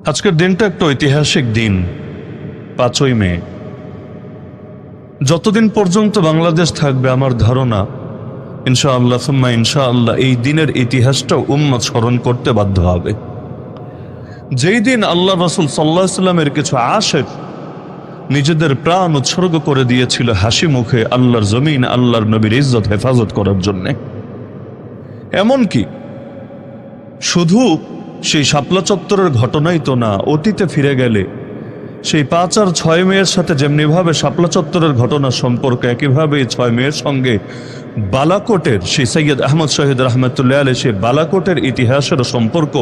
আজকের দিনটা একটা ঐতিহাসিক দিন। 5ই মে। যতদিন পর্যন্ত বাংলাদেশ থাকবে আমার ধারণা ইনশাআল্লাহ সুম্মা ইনশাআল্লাহ এই দিনের ইতিহাসটা উম্মত স্মরণ করতে বাধ্য হবে। যেই দিন আল্লাহ রাসূল সাল্লাল্লাহু আলাইহি ওয়াসাল্লামের কিছু আশিক নিজেদের প্রাণ উৎসর্গ করে দিয়েছিল হাসি মুখে আল্লাহর জমিন, আল্লাহর নবীর ইজ্জত হেফাজত করার জন্যে। এমনকি শুধু সেই শাপলা চত্বরের ঘটনাই তো না, অতীতে ফিরে গেলে সেই 5 আর 6 মেয়ের সাথে যেমনিভাবে শাপলা চত্বরের ঘটনা সম্পর্ক, একইভাবে 6 মেয়ের সঙ্গে বালাকোটের সেই সৈয়দ আহমদ শহীদ রহমতুল্লাহ আলাইহি সেই বালাকোটের ইতিহাসের সম্পর্ক।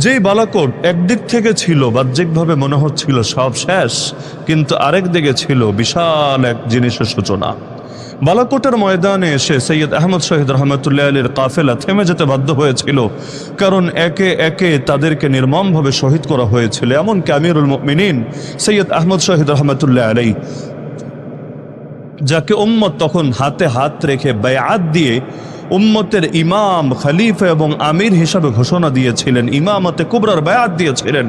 যেই বালাকোট একদিক থেকে ছিল বাহ্যিকভাবে মনে হচ্ছিল সব শেষ, কিন্তু আরেক দিকে ছিল বিশাল এক জিনিসের সূচনা। বালাকোটের ময়দানে এসে সৈয়দ আহমদ শহীদ রহমতুল্লাহ আলীর কাফেলা থেমে যেতে বাধ্য হয়েছিল, কারণ একে একে তাদেরকে নির্মমভাবে শহীদ করা হয়েছিল। এমনকি আমিরুল মুমিনিন সৈয়দ আহমদ শহীদ রহমতুল্লাহ আলী, যাকে উম্মত তখন হাতে হাত রেখে বায়াত দিয়ে উম্মতের ইমাম, খলিফা এবং আমির হিসাবে ঘোষণা দিয়েছিলেন, ইমামতে কুবরার বায়াত দিয়েছিলেন,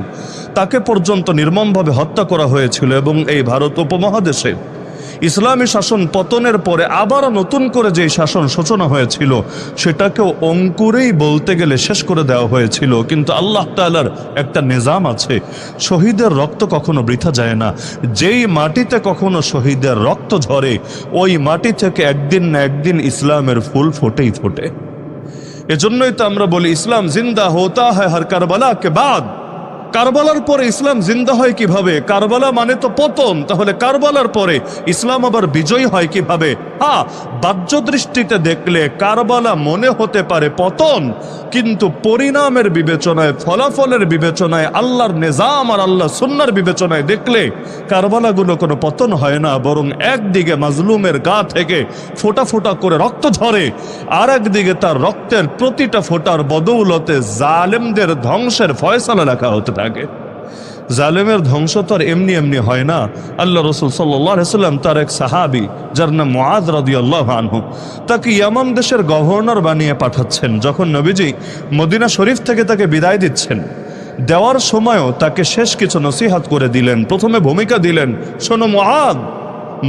তাকে পর্যন্ত নির্মমভাবে হত্যা করা হয়েছিল। এবং এই ভারত উপমহাদেশে ইসলামী শাসন পতনের পরে আবার নতুন করে যে শাসন সূচনা হয়েছিল সেটাকেও অঙ্কুরেই বলতে গেলে শেষ করে দেওয়া হয়েছিল। কিন্তু আল্লাহ তাআলার একটা নিজাম আছে, শহীদের রক্ত কখনো বৃথা যায় না। যেই মাটিতে কখনো শহীদের রক্ত ঝরে ওই মাটি থেকে একদিন না একদিন ইসলামের ফুল ফোটেই ফোটে। এজন্যই তো আমরা বলি ইসলাম জিন্দা হোতা হ্যায় হর কারবালা কে বাদ। কারবালার পরে ইসলাম জিন্দা হয় কিভাবে? কারবালা মানে তো পতন, তাহলে কারবালার পরে ইসলাম আবার বিজয় হয় কিভাবে? বাহ্য দৃষ্টিতে দেখলে কারবালা মনে হতে পারে পতন, কিন্তু পরিণামের বিবেচনায়, ফলাফলের বিবেচনায়, আল্লাহর নিজাম আর আল্লাহ সুন্নাহর বিবেচনায় দেখলে কারবালাগুলো কোনো পতন হয় না, বরং একদিকে মাজলুমের গা থেকে ফোঁটা ফোঁটা করে রক্ত ঝরে, আর একদিকে তার রক্তের প্রতিটা ফোঁটার বদৌলতে জালেমদের ধ্বংসের ফয়সালা লেখা হতে থাকে। জালেমের ধ্বংস তো আর এমনি এমনি হয় না। আল্লাহ রাসূল সাল্লাল্লাহু আলাইহি ওয়াসাল্লাম তার এক সাহাবী যার নাম মুআয রাদিয়াল্লাহু আনহু, তাকে ইয়ামান দেশের গভর্নর বানিয়ে পাঠাচ্ছেন। যখন নবীজি মদিনা শরীফ থেকে তাকে বিদায় দিচ্ছেন, দেওয়ার সময়ও তাকে শেষ কিছু নসিহত করে দিলেন। প্রথমে ভূমিকা দিলেন, শোনো মুআয,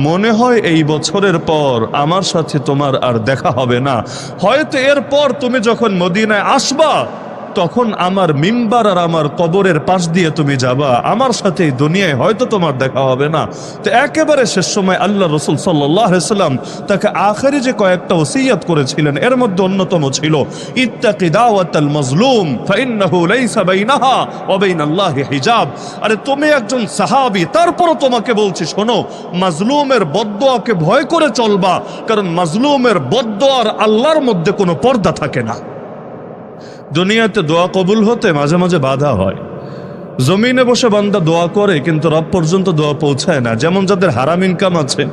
মনে হয় এই বছরের পর আমার সাথে তোমার আর দেখা হবে না। হয়তো এরপর তুমি যখন মদিনায় আসবা তখন আমার মিম্বার আর আমার কবরের পাশ দিয়ে তুমি যাবা, আমার সাথে এই দুনিয়ায় হয়তো তোমার দেখা হবে না। তো একেবারে শেষ সময় আল্লাহ রাসূল সাল্লাল্লাহু আলাইহি ওয়াসাল্লাম তাকে আখেরি যে কয়েকটা ওসিয়ত করেছিলেন এর মধ্যে অন্যতম ছিল ইত্তাকি দাওয়াতাল মাজলুম ফাইন্নাহু লাইসা বাইনাহা ওয়া বাইনাল্লাহি হিজাব। আরে তুমি একজন সাহাবী, তারপরও তোমাকে বলছি শোনো, মাজলুমের বদদোয়াকে ভয় করে চলবা, কারণ মাজলুমের বদদোয়ার আল্লাহর মধ্যে কোনো পর্দা থাকে না। দুনিয়াতে দোয়া কবুল হতে মাঝে মাঝে বাধা হয়। জমিনে বসে বান্দা দোয়া করে কিন্তু রব পর্যন্ত দোয়া পৌঁছায় না। যেমন যাদের হারাম ইনকাম আছে,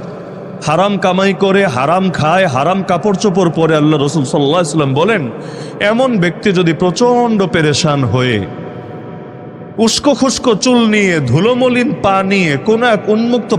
হারাম কামাই করে, হারাম খায়, হারাম কাপড় চোপড় পরে, আল্লাহ রাসূল সাল্লাল্লাহু আলাইহি ওয়াসাল্লাম বলেন এমন ব্যক্তি যদি প্রচন্ড পেরেশান হয়ে উস্কো খুস্কো চুল নিয়ে, ধুলোমলিন পা নিয়ে কোনো এক উন্মুক্ত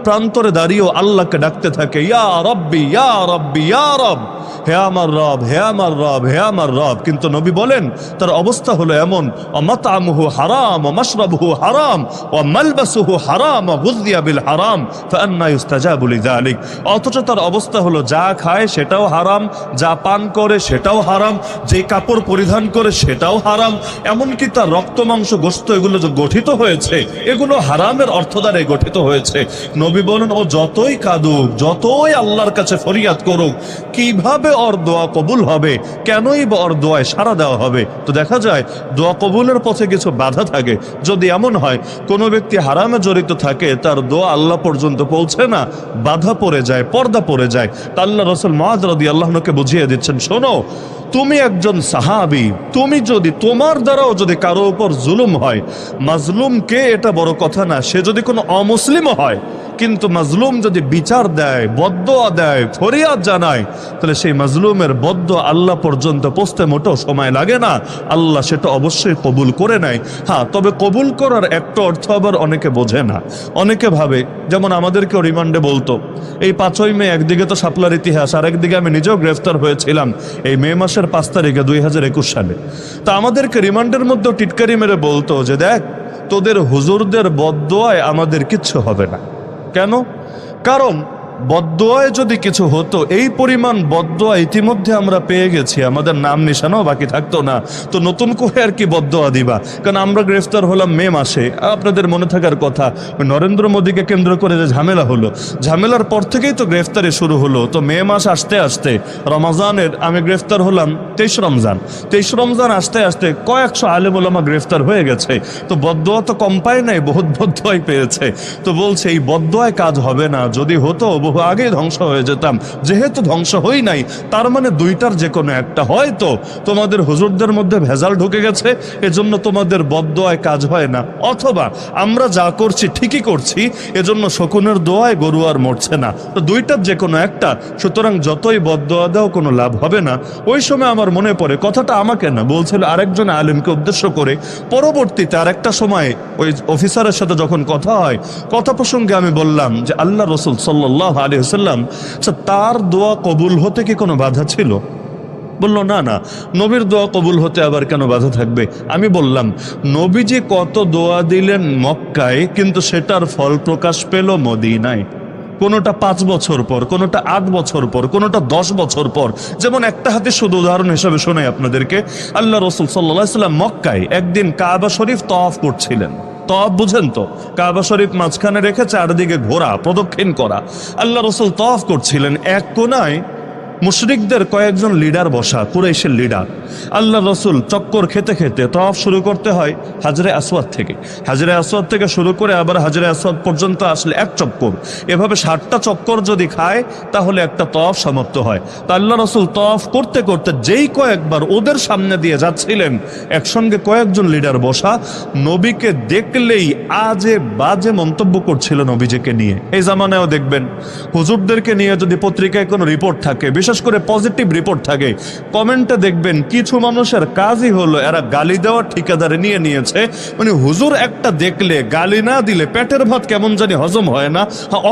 প্রান্তরে দাঁড়িয়েও আল্লাহকে ডাকতে থাকে, ইয়া রব্বি ইয়া রব্বি ইয়া রব, হে আমার রব, হে আমার রব, হে আমার রব, কিন্তু নবী বলেন তার অবস্থা হলো এমন, মাতআমুহু হারাম ওয়া মাশরাবুহু হারাম ওয়া মালবাসুহু হারাম ওয়া গুযিয়া বিল হারাম ফাআন্না ইউস্তাজাবু লিযালিক। অথচ তার অবস্থা হলো যা খায় সেটাও হারাম, যা পান করে সেটাও হারাম, যে কাপড় পরিধান করে সেটাও হারাম, এমনকি তার রক্ত মাংস গোশত এগুলো যে গঠিত হয়েছে এগুলো হারামের অর্থ দ্বারা গঠিত হয়েছে। নবী বলেন ও যতই কাঁদুক, যতই আল্লাহর কাছে ফরিয়াদ করুক, কিভাবে ওর দোয়া কবুল হবে? কেনই বা ওর দোয়ায় সাড়া দেওয়া হবে? তো দেখা যায় দোয়া কবুলের পথে কিছু বাধা থাকে। যদি এমন হয় কোনো ব্যক্তি হারামে জড়িত থাকে, তার দোয়া আল্লাহ পর্যন্ত পৌঁছে না, বাধা পড়ে যায়, পর্দা পড়ে যায়। তা আল্লাহ রাসূল মুআয রাদিয়াল্লাহু আনহুকে বুঝিয়ে দিচ্ছেন, শোনো, তুমি একজন সাহাবী, তুমি যদি তোমার দ্বারাও যদি কারো উপর জুলুম হয়, মাজলুম কে এটা বড় কথা না, সে যদি কোনো অমুসলিমও হয়, কিন্তু মাজলুম যদি বিচার দেয়, বদদোয়া দেয়, ফরিয়াদ জানায়, তাহলে সেই মাজলুমের বদদোয়া আল্লাহ পর্যন্ত পৌঁছতে মোটেও সময় লাগে না। আল্লাহ সেটা অবশ্যই কবুল করে নেয়। হ্যাঁ, তবে কবুল করার একটা অর্থ আবার অনেকে বোঝে না। অনেকে ভাবে, যেমন আমাদেরকেও রিমান্ডে বলতো, এই 5ই মে একদিকে তো শাপলার ইতিহাস, আর একদিকে আমি নিজেও গ্রেফতার হয়েছিলাম এই মে মাসের 5 তারিখে 2021 সালে। তা আমাদেরকে রিমান্ডের মধ্যেও টিটকারি মেরে বলতো যে দেখ, তোদের হুজুরদের বদদোয়ায় আমাদের কিচ্ছু হবে না। কেন? কারণ বদদোয়ায় যদি কিছু হতো, এই পরিমাণ বদদোয়া ইতিমধ্যে আমরা পেয়ে গেছি, আমাদের নাম নিশানাও বাকি থাকতো না। তো নতুন করে আর কি বদদোয়া দিবা? কারণ আমরা গ্রেফতার হলাম মে মাসে। আপনাদের মনে থাকার কথা, নরেন্দ্র মোদীকে কেন্দ্র করে যে ঝামেলা হলো, ঝামেলার পর থেকেই তো গ্রেফতারি শুরু হলো। তো মে মাস আসতে আসতে রমজানের, আমি গ্রেফতার হলাম 23 রমজান আসতে আসতে কয়েকশো আলেম ওলামা গ্রেফতার হয়ে গেছে। তো বদদোয়া তো কম পায় নাই, বহুত বদদোয়াই পেয়েছে। তো বলছে এই বদদোয়ায় কাজ হবে না, যদি হতো বহু আগে ধ্বংস হয়ে যেতাম। যেহেতু ধ্বংস হই নাই, তার মানে দুইটার যে কোনো একটা, হয়তো তোমাদের হুজুরদের মধ্যে ভেজাল ঢুকে গেছে, এজন্য তোমাদের বদদোয়ায় কাজ হয় না, অথবা আমরা যা করছি ঠিকই করছি, এজন্য শকুনের দোয়ায় গরু আর মরছে না। তো দুইটার যে কোনো একটা। সুতরাং যতই বদদোয়া দাও কোনো লাভ হবে না। ওই সময় আমার মনে পড়ে, কথাটা আমাকে না, বলছিল আরেকজন আলেমকে উদ্দেশ্য করে। পরবর্তীতে আর একটা সময় ওই অফিসারের সাথে যখন কথা হয়, কথা প্রসঙ্গে আমি বললাম যে আল্লাহ রসুল সাল্লাল্লাহু আলাইহি ওয়াসাল্লাম, তার দোয়া কবুল হতে কি কোনো বাধা ছিল? বলল না না, নবীর দোয়া কবুল হতে আবার কেন বাধা থাকবে? আমি বললাম, নবীজি কত দোয়া দিলেন মক্কায়, কিন্তু সেটার ফল প্রকাশ পেল মদিনায়। কোনোটা 5 বছর পর, কোনোটা 8 বছর পর, কোনোটা 10 বছর পর। যেমন একটা হাতে শুধু উদাহরণ হিসেবে শোনাই আপনাদেরকে, আল্লাহ রসুল সাল্লাল্লাহু আলাইহি ওয়াসাল্লাম মক্কায় একদিন কাবা শরীফ তওয়াফ করছিলেন। তওয়াফ বুঝেন তো? কাবা শরীফ মাঝখানে রেখে চারদিকে ঘোরা, প্রদক্ষিণ করা। আল্লাহ রসুল তওয়াফ করছিলেন, এক কোনায় মুশরিকদের কয়েকজন লিডার বসা, কুরাইশের লিডার। আল্লাহ রসুল চক্কর খেতে খেতে তওয়াফ শুরু করতে হয় হাজরে আসওয়াদ থেকে। হাজরে আসওয়াদ থেকে শুরু করে আবার হাজরে আসওয়াদ পর্যন্ত আসলে এক চক্কর। এভাবে 60টা চক্কর যদি খায় তাহলে একটা তওয়াফ সমাপ্ত হয়। তা আল্লাহ রসুল তওয়াফ করতে করতে যেই কয়েকবার ওদের সামনে দিয়ে যাচ্ছিলেন, একসঙ্গে কয়েকজন লিডার বসা, নবীকে দেখলেই আজে বাজে মন্তব্য করছিল নবীজিকে নিয়ে। এই জামানায়ও দেখবেন হুজুরদেরকে নিয়ে যদি পত্রিকায় কোনো রিপোর্ট থাকে, বিশেষ করে পজিটিভ রিপোর্ট থাকে, কমেন্টে দেখবেন কিছু মানুষের কাজই হলো এরা গালি দেওয়ার ঠিকাদারে নিয়ে নিয়েছে। মানে হুজুর একটা দেখলে গালি না দিলে পেটের ভাত কেমন জানি হজম হয় না।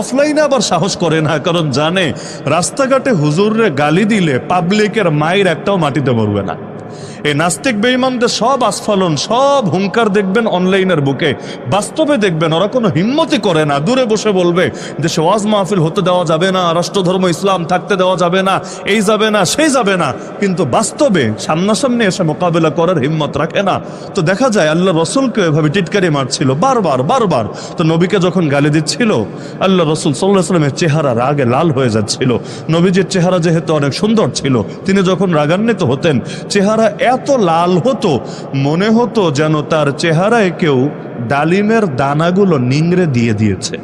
অফলাইনে আবার সাহস করে না, কারণ জানে রাস্তাঘাটে হুজুরে গালি দিলে পাবলিকের মায়ের একটাও মাটিতে মরবে না। এই নাস্তিক বেঈমানদের সব আস্ফালন, সব হুঙ্কার দেখবেন অনলাইনের বুকে। বাস্তবে দেখবেন ওরা কোনো হিম্মতই করে না। দূরে বসে বলবে দেশে ওয়াজ মাহফিল হতে দেওয়া যাবে না, রাষ্ট্রধর্ম ইসলাম থাকতে দেওয়া যাবে না, এই যাবে না, সেই যাবে না, কিন্তু বাস্তবে সামনাসামনি এসে মোকাবেলা করার হিম্মত রাখে না। তো দেখা যায় আল্লাহ রসুলকে এভাবে টিটকারি মারছিল বারবার বারবার। তো নবীকে যখন গালি দিচ্ছিল, আল্লাহ রসুল সাল্লাল্লাহু আলাইহি ওয়াসাল্লামের চেহারা রাগে লাল হয়ে যাচ্ছিল। নবীজির চেহারা যেহেতু অনেক সুন্দর ছিল, তিনি যখন রাগান্বিত হতেন চেহারা এত লাল হতো, মনে হতো যেন তার চেহারায় কেউ ডালিমের দানাগুলো নিংড়ে দিয়ে দিয়েছে।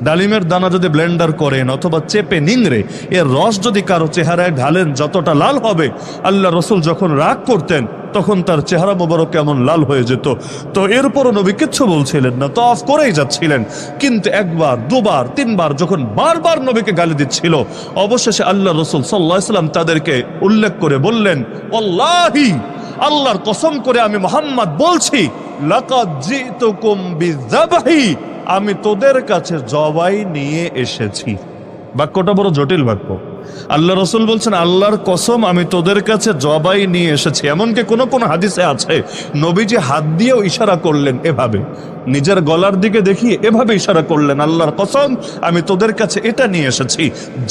ডালিমের দানা যদি ব্লেন্ডার করেন অথবা চেপে নিংড়ে এর রস যদি কারো চেহারায় ঢালেন, যতটা লাল হবে। আল্লাহ রসুল যখন রাগ করতেন তখন তার চেহারা মোবারক কেমন লাল হয়ে যেত। তো এরপরও নবী কিচ্ছু বলছিলেন না, তওয়াফ করেই যাচ্ছিলেন। কিন্তু একবার, দুবার, তিনবার যখন বারবার নবীকে গালি দিচ্ছিল, অবশেষে আল্লাহ রসুল সাল্লাল্লাহু আলাইহি ওয়াসাল্লাম তাদেরকে উল্লেখ করে বললেন, ওয়াল্লাহি, আল্লাহর কসম করে আমি মুহাম্মদ বলছি, লাকাদ জিতুকুম বিযাবহি, আমি তোদের কাছে জবাই নিয়ে এসেছি। বাক্যটা বড় জটিল বাক্য। আল্লাহ রসুল বলছেন আল্লাহর কসম আমি তোদের কাছে জবাই নিয়ে এসেছি। এমনকি কোনো কোনো হাদিসে আছে নবীজি হাত দিয়েও ইশারা করলেন, এভাবে নিজের গলার দিকে দেখিয়ে এভাবে ইশারা করলেন, আল্লাহর কসম আমি তোদের কাছে এটা নিয়ে এসেছি।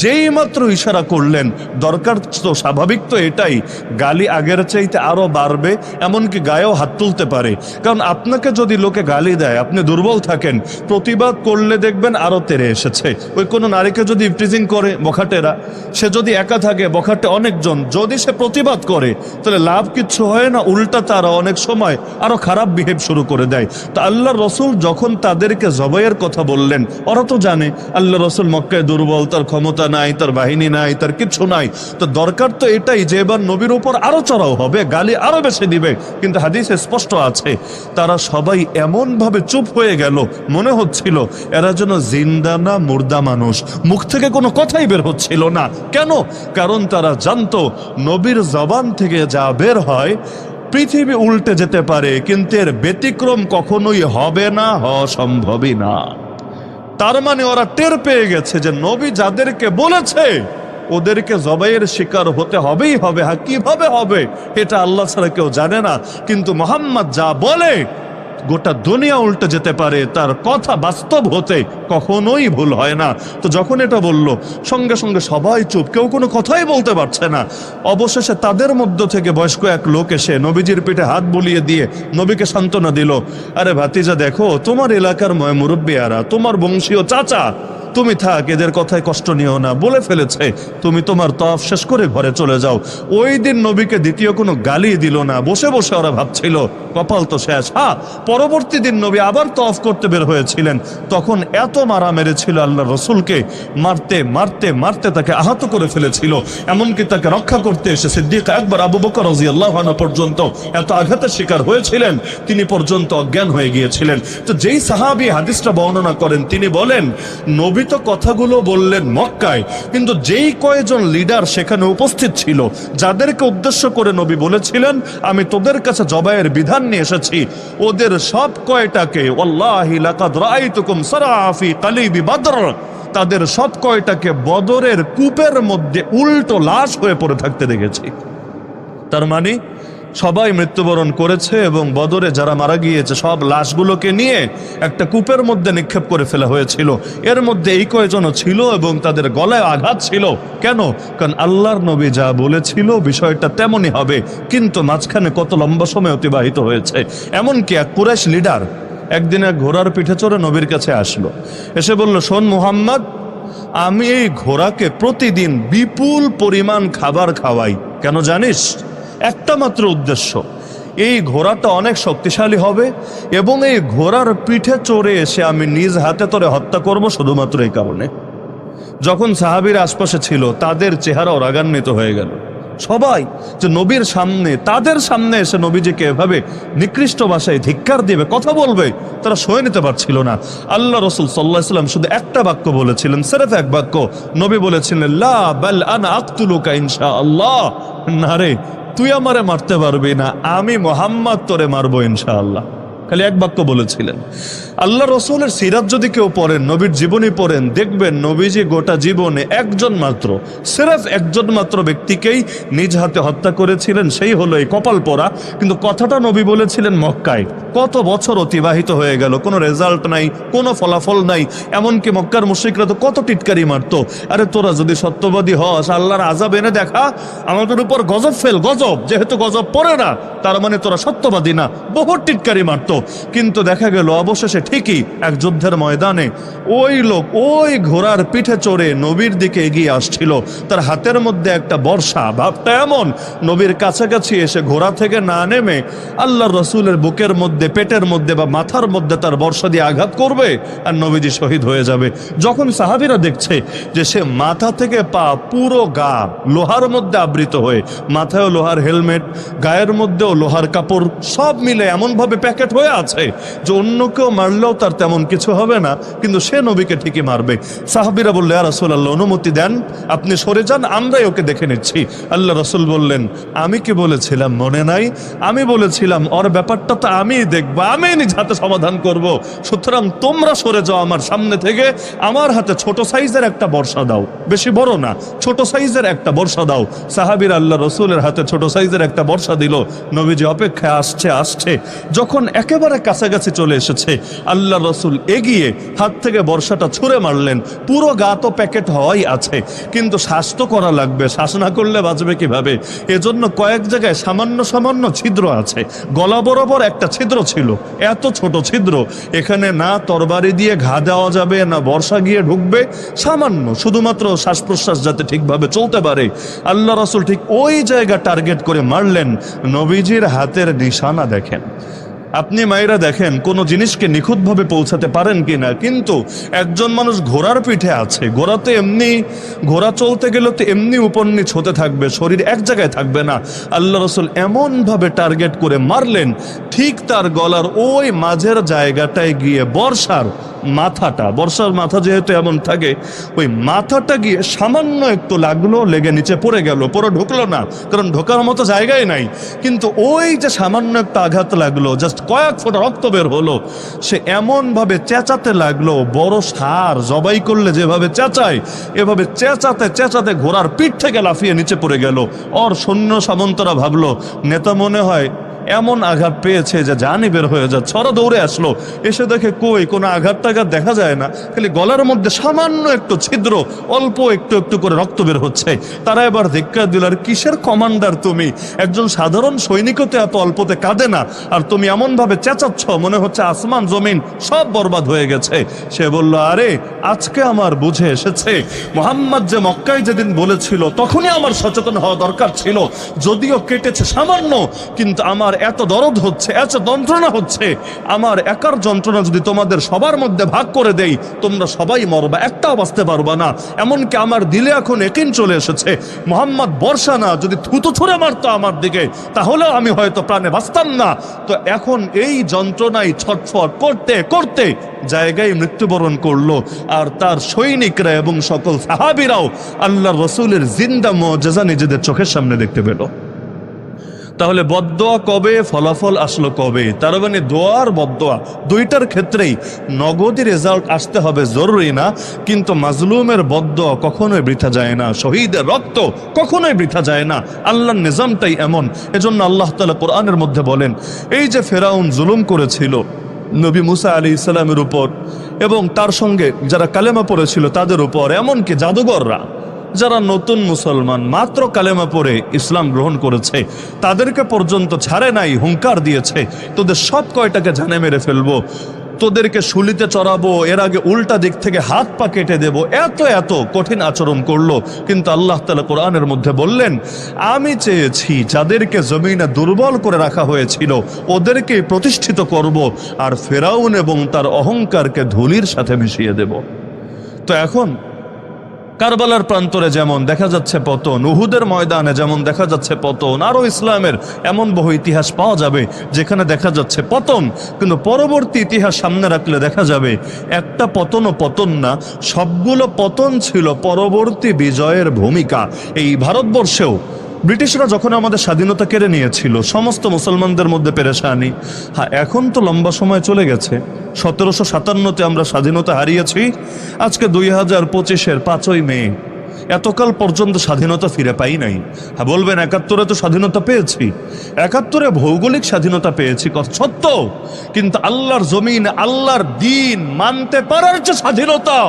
যেই মাত্র ইশারা করলেন, দরকার তো স্বাভাবিক তো এটাই, গালি আগের চাইতে আরো বাড়বে, এমনকি গায়েও হাত তুলতে পারে। কারণ আপনাকে যদি লোকে গালি দেয়, আপনি দুর্বল থাকেন, প্রতিবাদ করলে দেখবেন আরো তেরে এসেছে। ওই কোনো নারীকে যদি ইফটিজিং করে বখাটেরা, সে যদি একা থাকে, বখাটে অনেকজন, যদি সে প্রতিবাদ করে তাহলে লাভ কিচ্ছু হয় না, উল্টা তারা অনেক সময় আরো খারাপ বিহেভ শুরু করে দেয়। তো আল্লাহ রসুল যখন তাদেরকে জবাইয়ের কথা বললেন, ওরা তো জানে আল্লাহ রসুল মক্কায় দুর্বল, তার ক্ষমতা নাই, তার বাহিনী নাই, তার কিচ্ছু নাই। তো দরকার তো এটাই যে এবার নবীর উপর আরো চড়াও হবে, গালি আরো বেশি দিবে। কিন্তু হাদিসে স্পষ্ট আছে তারা সবাই এমন ভাবে চুপ হয়ে গেল, মনে হচ্ছিল এরা যেন জিন্দা না মুর্দা মানুষ, মুখ থেকে কোনো কথাই বের হচ্ছিল না। কেন? কারণ তারা জানতো নবীর জবান থেকে যা বের হয় পৃথিবী উল্টে যেতে পারে, কিন্তু এর ব্যতিক্রম কখনোই হবে না, হওয়া সম্ভবই না। তার মানে ওরা টের পেয়ে গেছে যে নবী যাদেরকে বলেছে ওদেরকে জবাইয়ের শিকার হতে হবেই হবে। হ্যাঁ, কিভাবে হবে এটা আল্লাহ ছাড়া কেউ জানে না, কিন্তু মুহাম্মদ যা বলে গোটা দুনিয়া উল্টে যেতে পারে, তার কথা বাস্তব হতে কখনোই ভুল হয় না। তো যখন এটা বলল, সঙ্গে সঙ্গে সবাই চুপ, কেউ কোনো কথাই বলতে পারছে না। অবশেষে তাদের মধ্য থেকে বয়স্ক এক লোক এসে নবীজির পিঠে হাত বুলিয়ে দিয়ে নবীকে সান্ত্বনা দিল, আরে ভাতিজা দেখো, তোমার এলাকার মুরব্বিয়ারা, তোমার বংশীয় চাচা, তুমি থাক, এদের কথায় কষ্ট নিও না, বলে ফেলেছে, তুমি তোমার তওয়াফ শেষ করে ঘরে চলে যাও। ওই দিন নবীকে দ্বিতীয় কোনো গালি দিল না। বসে বসে ওরা ভাবছিল কপাল তো শেষ। হ্যাঁ, পরবর্তী দিন নবী আবার তওয়াফ করতে বের হয়েছিলেন, তখন এত মারা মেরেছিল আল্লাহ রসুলকে, মারতে মারতে মারতে তাকে আহত করে ফেলেছিল। এমনকি তাকে রক্ষা করতে এসে সিদ্দিক আকবর আবু বকর রাদিয়াল্লাহু আনহু পর্যন্ত এত আঘাতের শিকার হয়েছিলেন, তিনি পর্যন্ত অজ্ঞান হয়ে গিয়েছিলেন। তো যেই সাহাবী হাদিসটা বর্ণনা করেন তিনি বলেন, নবী তো কথাগুলো বললেন মক্কায়, কিন্তু যেই কয়েকজন লিডার সেখানে উপস্থিত ছিল, যাদেরকে উদ্দেশ্য করে নবী বলেছিলেন আমি তোদের কাছে জবাইয়ের বিধান নিয়ে এসেছি, ওদের সব কয়টাকে ওয়াল্লাহি লাকাদ রাআইতুকুম সারআ ফি কালিবি বদর, তাদের সব কয়টাকে বদরের কূপের মধ্যে উল্টো লাশ হয়ে পড়ে থাকতে দেখেছি। তার মানে সবাই মৃত্যুবরণ করেছে এবং বদরে যারা মারা গিয়েছে সব লাশগুলোকে নিয়ে একটা কূপের মধ্যে নিক্ষেপ করে ফেলা হয়েছিল। এর মধ্যে এই কয়জনও ছিল এবং তাদের গলায় আঘাত ছিল। কেন? কারণ আল্লাহর নবী যা বলেছিল বিষয়টা তেমনই হবে, কিন্তু মাঝখানে কত লম্বা সময় অতিবাহিত হয়েছে। এমনকি এক কুরাইশ লিডার একদিন এক ঘোড়ার পিঠে চড়ে নবীর কাছে আসলো, এসে বলল, শোন মুহাম্মদ, আমি এই ঘোড়াকে প্রতিদিন বিপুল পরিমাণ খাবার খাওয়াই। কেন জানিস? একটা মাত্র উদ্দেশ্য, এই ঘোড়াটা অনেক শক্তিশালী হবে এবং এই ঘোড়ার পিঠে চড়ে এসে আমি নিজ হাতে তোরে হত্যা করব, শুধুমাত্র এই কারণে। যখন সাহাবীর আশপাশে ছিল তাদের চেহারাও রাগান্বিত হয়ে গেল। সবাই যে নবীর সামনে, তাদের সামনে এসে নবীজিকে এভাবে নিকৃষ্ট ভাষায় ধিক্কার দিবে, কথা বলবে, তারা সয়ে নিতে পারছিল না। আল্লাহ রসুল সাল্লাল্লাহু আলাইহি ওয়াসাল্লাম শুধু একটা বাক্য বলেছিলেন, সির্ফ এক বাক্য। নবী বলেছিলেন, লা বাল আনা আকতুলুকা ইনশাআল্লাহ, না রে, তুই আমারে মারতে পারবি না, আমি মুহাম্মদ তোরে মারবো ইনশাআল্লাহ। খালি এক বাক্য বলেছিলেন। আল্লাহ রসুলের সিরাত যদি কেউ পড়েন, নবীর জীবনী পড়েন, দেখবেন নবীজি গোটা জীবনে একজন মাত্র, সির্ফ একজন মাত্র ব্যক্তিকেই নিজ হাতে হত্যা করেছিলেন, সেই হলো এই কপাল পরা। কিন্তু কথাটা নবী বলেছিলেন মক্কায়। কত বছর অতিবাহিত হয়ে গেল, কোনো রেজাল্ট নাই, কোনো ফলাফল নাই। এমনকি মক্কার মুশরিকরা তো কত টিটকারি মারতো, আরে তোরা যদি সত্যবাদী হস আল্লাহর আযাব এনে দেখা, আমাদের উপর গজব ফেল, গজব, যেহেতু গজব পড়ে না তার মানে তোরা সত্যবাদী না, বহু টিটকারি মারতো। কিন্তু দেখা গেল অবশেষে ঠিকই এক যুদ্ধের ময়দানে ওই লোক ওই ঘোড়ার পিঠে চড়ে নবীর দিকে এগিয়ে আসছিল, তার হাতের মধ্যে একটা বর্ষা। ভাবটা এমন, নবীর কাছাকাছি এসে ঘোড়া থেকে না নেমে আল্লাহর রসুলের বুকের মধ্যে, পেটের মধ্যে বা মাথার মধ্যে তার বর্ষা দিয়ে আঘাত করবে আর নবীজি শহীদ হয়ে যাবে। যখন সাহাবীরা দেখছে যে সে মাথা থেকে পা পুরো গা লোহার মধ্যে আবৃত হয়ে, মাথায়ও লোহার হেলমেট, গায়ের মধ্যেও লোহার কাপড়, সব মিলে এমনভাবে প্যাকেট হয়ে আছে যে অন্য কেউ মারলেও তার তেমন কিছু হবে না, কিন্তু সে নবীকে ঠিকই মারবে। সাহাবীরা বললে, ইয়া রাসূলুল্লাহ, অনুমতি দেন, আপনি সরে যান, আমরাই ওকে দেখে নিচ্ছি। আল্লাহ রাসূল বললেন, আমি কি বলেছিলাম মনে নাই? আমি বলেছিলাম ওর ব্যাপারটা তো আমিই দেখবো, আমি নিজ হাতে সমাধান করব, সুতরাং তোমরা সরে যাও আমার সামনে থেকে। আমার হাতে ছোট সাইজের একটা বর্ষা দাও, বেশি বড় না, ছোট সাইজের একটা বর্ষা দাও। সাহাবীরা আল্লাহ রসুলের হাতে ছোট সাইজের একটা বর্ষা দিল। নবীজি অপেক্ষায় আসছে। যখন একেবারে একেবারে কাছাকাছি চলে এসেছে। আল্লাহ রসুল এগিয়ে হাত থেকে বর্ষাটা ছুঁড়ে মারলেন। পুরো গা তো প্যাকেট হওয়াই আছে, কিন্তু শ্বাস তো করা লাগবে, শ্বাস না করলে বাঁচবে কিভাবে? এজন্য কয়েক জায়গায় সামান্য সামান্য ছিদ্র আছে। গলা বরাবর একটা ছিদ্র ছিল, এত ছোট ছিদ্র, এখানে না তরবারি দিয়ে ঘা দেওয়া যাবে, না বর্ষা গিয়ে ঢুকবে, সামান্য শুধুমাত্র শ্বাস প্রশ্বাস যাতে ঠিকভাবে চলতে পারে। আল্লাহ রাসূল ঠিক ওই জায়গা টার্গেট করে মারলেন। নবীজির হাতের নিশানা দেখেন। আপনি মায়েরা দেখেন কোনো জিনিসকে নিখুঁতভাবে পৌঁছাতে পারেন কিনা, কিন্তু একজন মানুষ ঘোড়ার পিঠে আছে, ঘোড়াতে এমনি, ঘোড়া চলতে গেলে তো এমনি উপর নিচ হতে থাকবে, শরীর এক জায়গায় থাকবে না। আল্লাহ রসুল এমনভাবে টার্গেট করে মারলেন, ঠিক তার গলার ওই মাঝের জায়গাটায় গিয়ে বর্ষার মাথা যেহেতু এমন থাকে, ওই মাথাটা গিয়ে সামান্য একটু লাগলো, লেগে নিচে পড়ে গেল, পুরো ঢুকলো না, কারণ ঢোকার মতো জায়গায় নাই, কিন্তু ওই যে সামান্য একটা আঘাত লাগলো, জাস্ট কয়েক ফোঁটা রক্ত বের হলো। সে এমনভাবে চেঁচাতে লাগলো, বড় ষাঁড় জবাই করলে যেভাবে চেঁচায়, এভাবে চেঁচাতে চেঁচাতে ঘোড়ার পিঠ থেকে লাফিয়ে নিচে পড়ে গেল। ওর সৈন্য সামন্তরা ভাবলো নেতা মনে হয় এমন আঘাত পেয়েছে যে জানই বের হয়ে যাচ্ছে। ওরা দৌড়ে আসলো, এসে দেখে কই কোনো আঘাত টাঘাত দেখা যায় না, খালি গলার মধ্যে সামান্য একটু ছিদ্র, অল্প একটু একটু করে রক্ত বের হচ্ছে। তারা এবার ধিক্কার দিল, আর কিসের কমান্ডার তুমি? একজন সাধারণ সৈনিকতে এত অল্পতে কাঁদে না, আর তুমি এমনভাবে চেঁচাচ্ছ মনে হচ্ছে আসমান জমিন সব বরবাদ হয়ে গেছে। সে বলল, আরে আজকে আমার বুঝে এসেছে, মুহাম্মদ যে মক্কায় যেদিন বলেছিল তখনই আমার সচেতন হওয়া দরকার ছিল। যদিও কেটেছে সামান্য, কিন্তু আমার এত দরদ হচ্ছে, এত যন্ত্রণা হচ্ছে, আমার একার যন্ত্রণা যদি তোমাদের সবার মধ্যে ভাগ করে দেই, তোমরা সবাই মরবা, একটাও বাঁচতে পারবা না। এমনকি আমার দিলে এখন একিন চলে এসেছে, মোহাম্মদ বর্ষা না, যদি থুতু ছুঁড়ে মারতো আমার দিকে, তাহলেও আমি হয়তো প্রাণে বাঁচতাম না। তো এখন এই যন্ত্রণায় ছটফট করতে করতে জায়গায় মৃত্যুবরণ করলো। আর তার সৈনিকরা এবং সকল সাহাবীরাও আল্লাহ রসুলের জিন্দা মুজিজা নিজেদের চোখের সামনে দেখতে পেল। তাহলে বদদোয়া কবে, ফলাফল আসলো কবে? তার মানে দোয়ার বদদোয়া দুইটার ক্ষেত্রেই নগদী রেজাল্ট আসতে হবে জরুরি না, কিন্তু মাজলুমের বদদোয়া কখনোই বৃথা যায় না, শহীদের রক্ত কখনোই বৃথা যায় না। আল্লাহর নিজামটাই এমন। এজন্য আল্লাহ তাআলা কোরআনের মধ্যে বলেন, এই যে ফেরাউন জুলুম করেছিল নবী মুসা আলাইহিস সালামের উপর, এবং তার সঙ্গে যারা কালেমা পড়েছিল তাদের উপর, এমনকি জাদুঘররা যারা নতুন মুসলমান মাত্র কালেমা পড়ে ইসলাম গ্রহণ করেছে, তাদেরকে পর্যন্ত ছাড়ে নাই, হুঙ্কার দিয়েছে তোদের সব কয়টাকে জানে মেরে ফেলবো, তোদেরকে শুলিতে চড়াবো, এর আগে উল্টা দিক থেকে হাত পা কেটে দেব, এত এত কঠিন আচরণ করলো। কিন্তু আল্লাহ তাআলা কোরআনের মধ্যে বললেন, আমি চেয়েছি যাদেরকে জমিনে দুর্বল করে রাখা হয়েছিল ওদেরকে প্রতিষ্ঠিত করব, আর ফেরাউন এবং তার অহংকারকে ধুলির সাথে মিশিয়ে দেব। তো এখন কারবালার প্রান্তরে যেমন দেখা যাচ্ছে পতন, উহুদের ময়দানে যেমন দেখা যাচ্ছে পতন, আরও ইসলামের এমন বহু ইতিহাস পাওয়া যাবে যেখানে দেখা যাচ্ছে পতন, কিন্তু পরবর্তী ইতিহাস সামনে রাখলে দেখা যাবে একটা পতনও পতন না, সবগুলো পতন ছিল পরবর্তী বিজয়ের ভূমিকা। এই ভারতবর্ষেও ব্রিটিশরা যখন আমাদের স্বাধীনতা কেড়ে নিয়েছিল, সমস্ত মুসলমানদের মধ্যে পেরেশানি। হ্যাঁ, এখন তো লম্বা সময় চলে গেছে, 1757-তে আমরা স্বাধীনতা হারিয়েছি, আজকে 2025-এর 5ই মে, এতকাল পর্যন্ত স্বাধীনতা ফিরে পাই নাই। হ্যাঁ বলবেন 71-এ তো স্বাধীনতা পেয়েছি, 71-এ ভৌগোলিক স্বাধীনতা পেয়েছি, কথা সত্য, কিন্তু আল্লাহর জমিন, আল্লাহর দিন মানতে পারার যে স্বাধীনতা,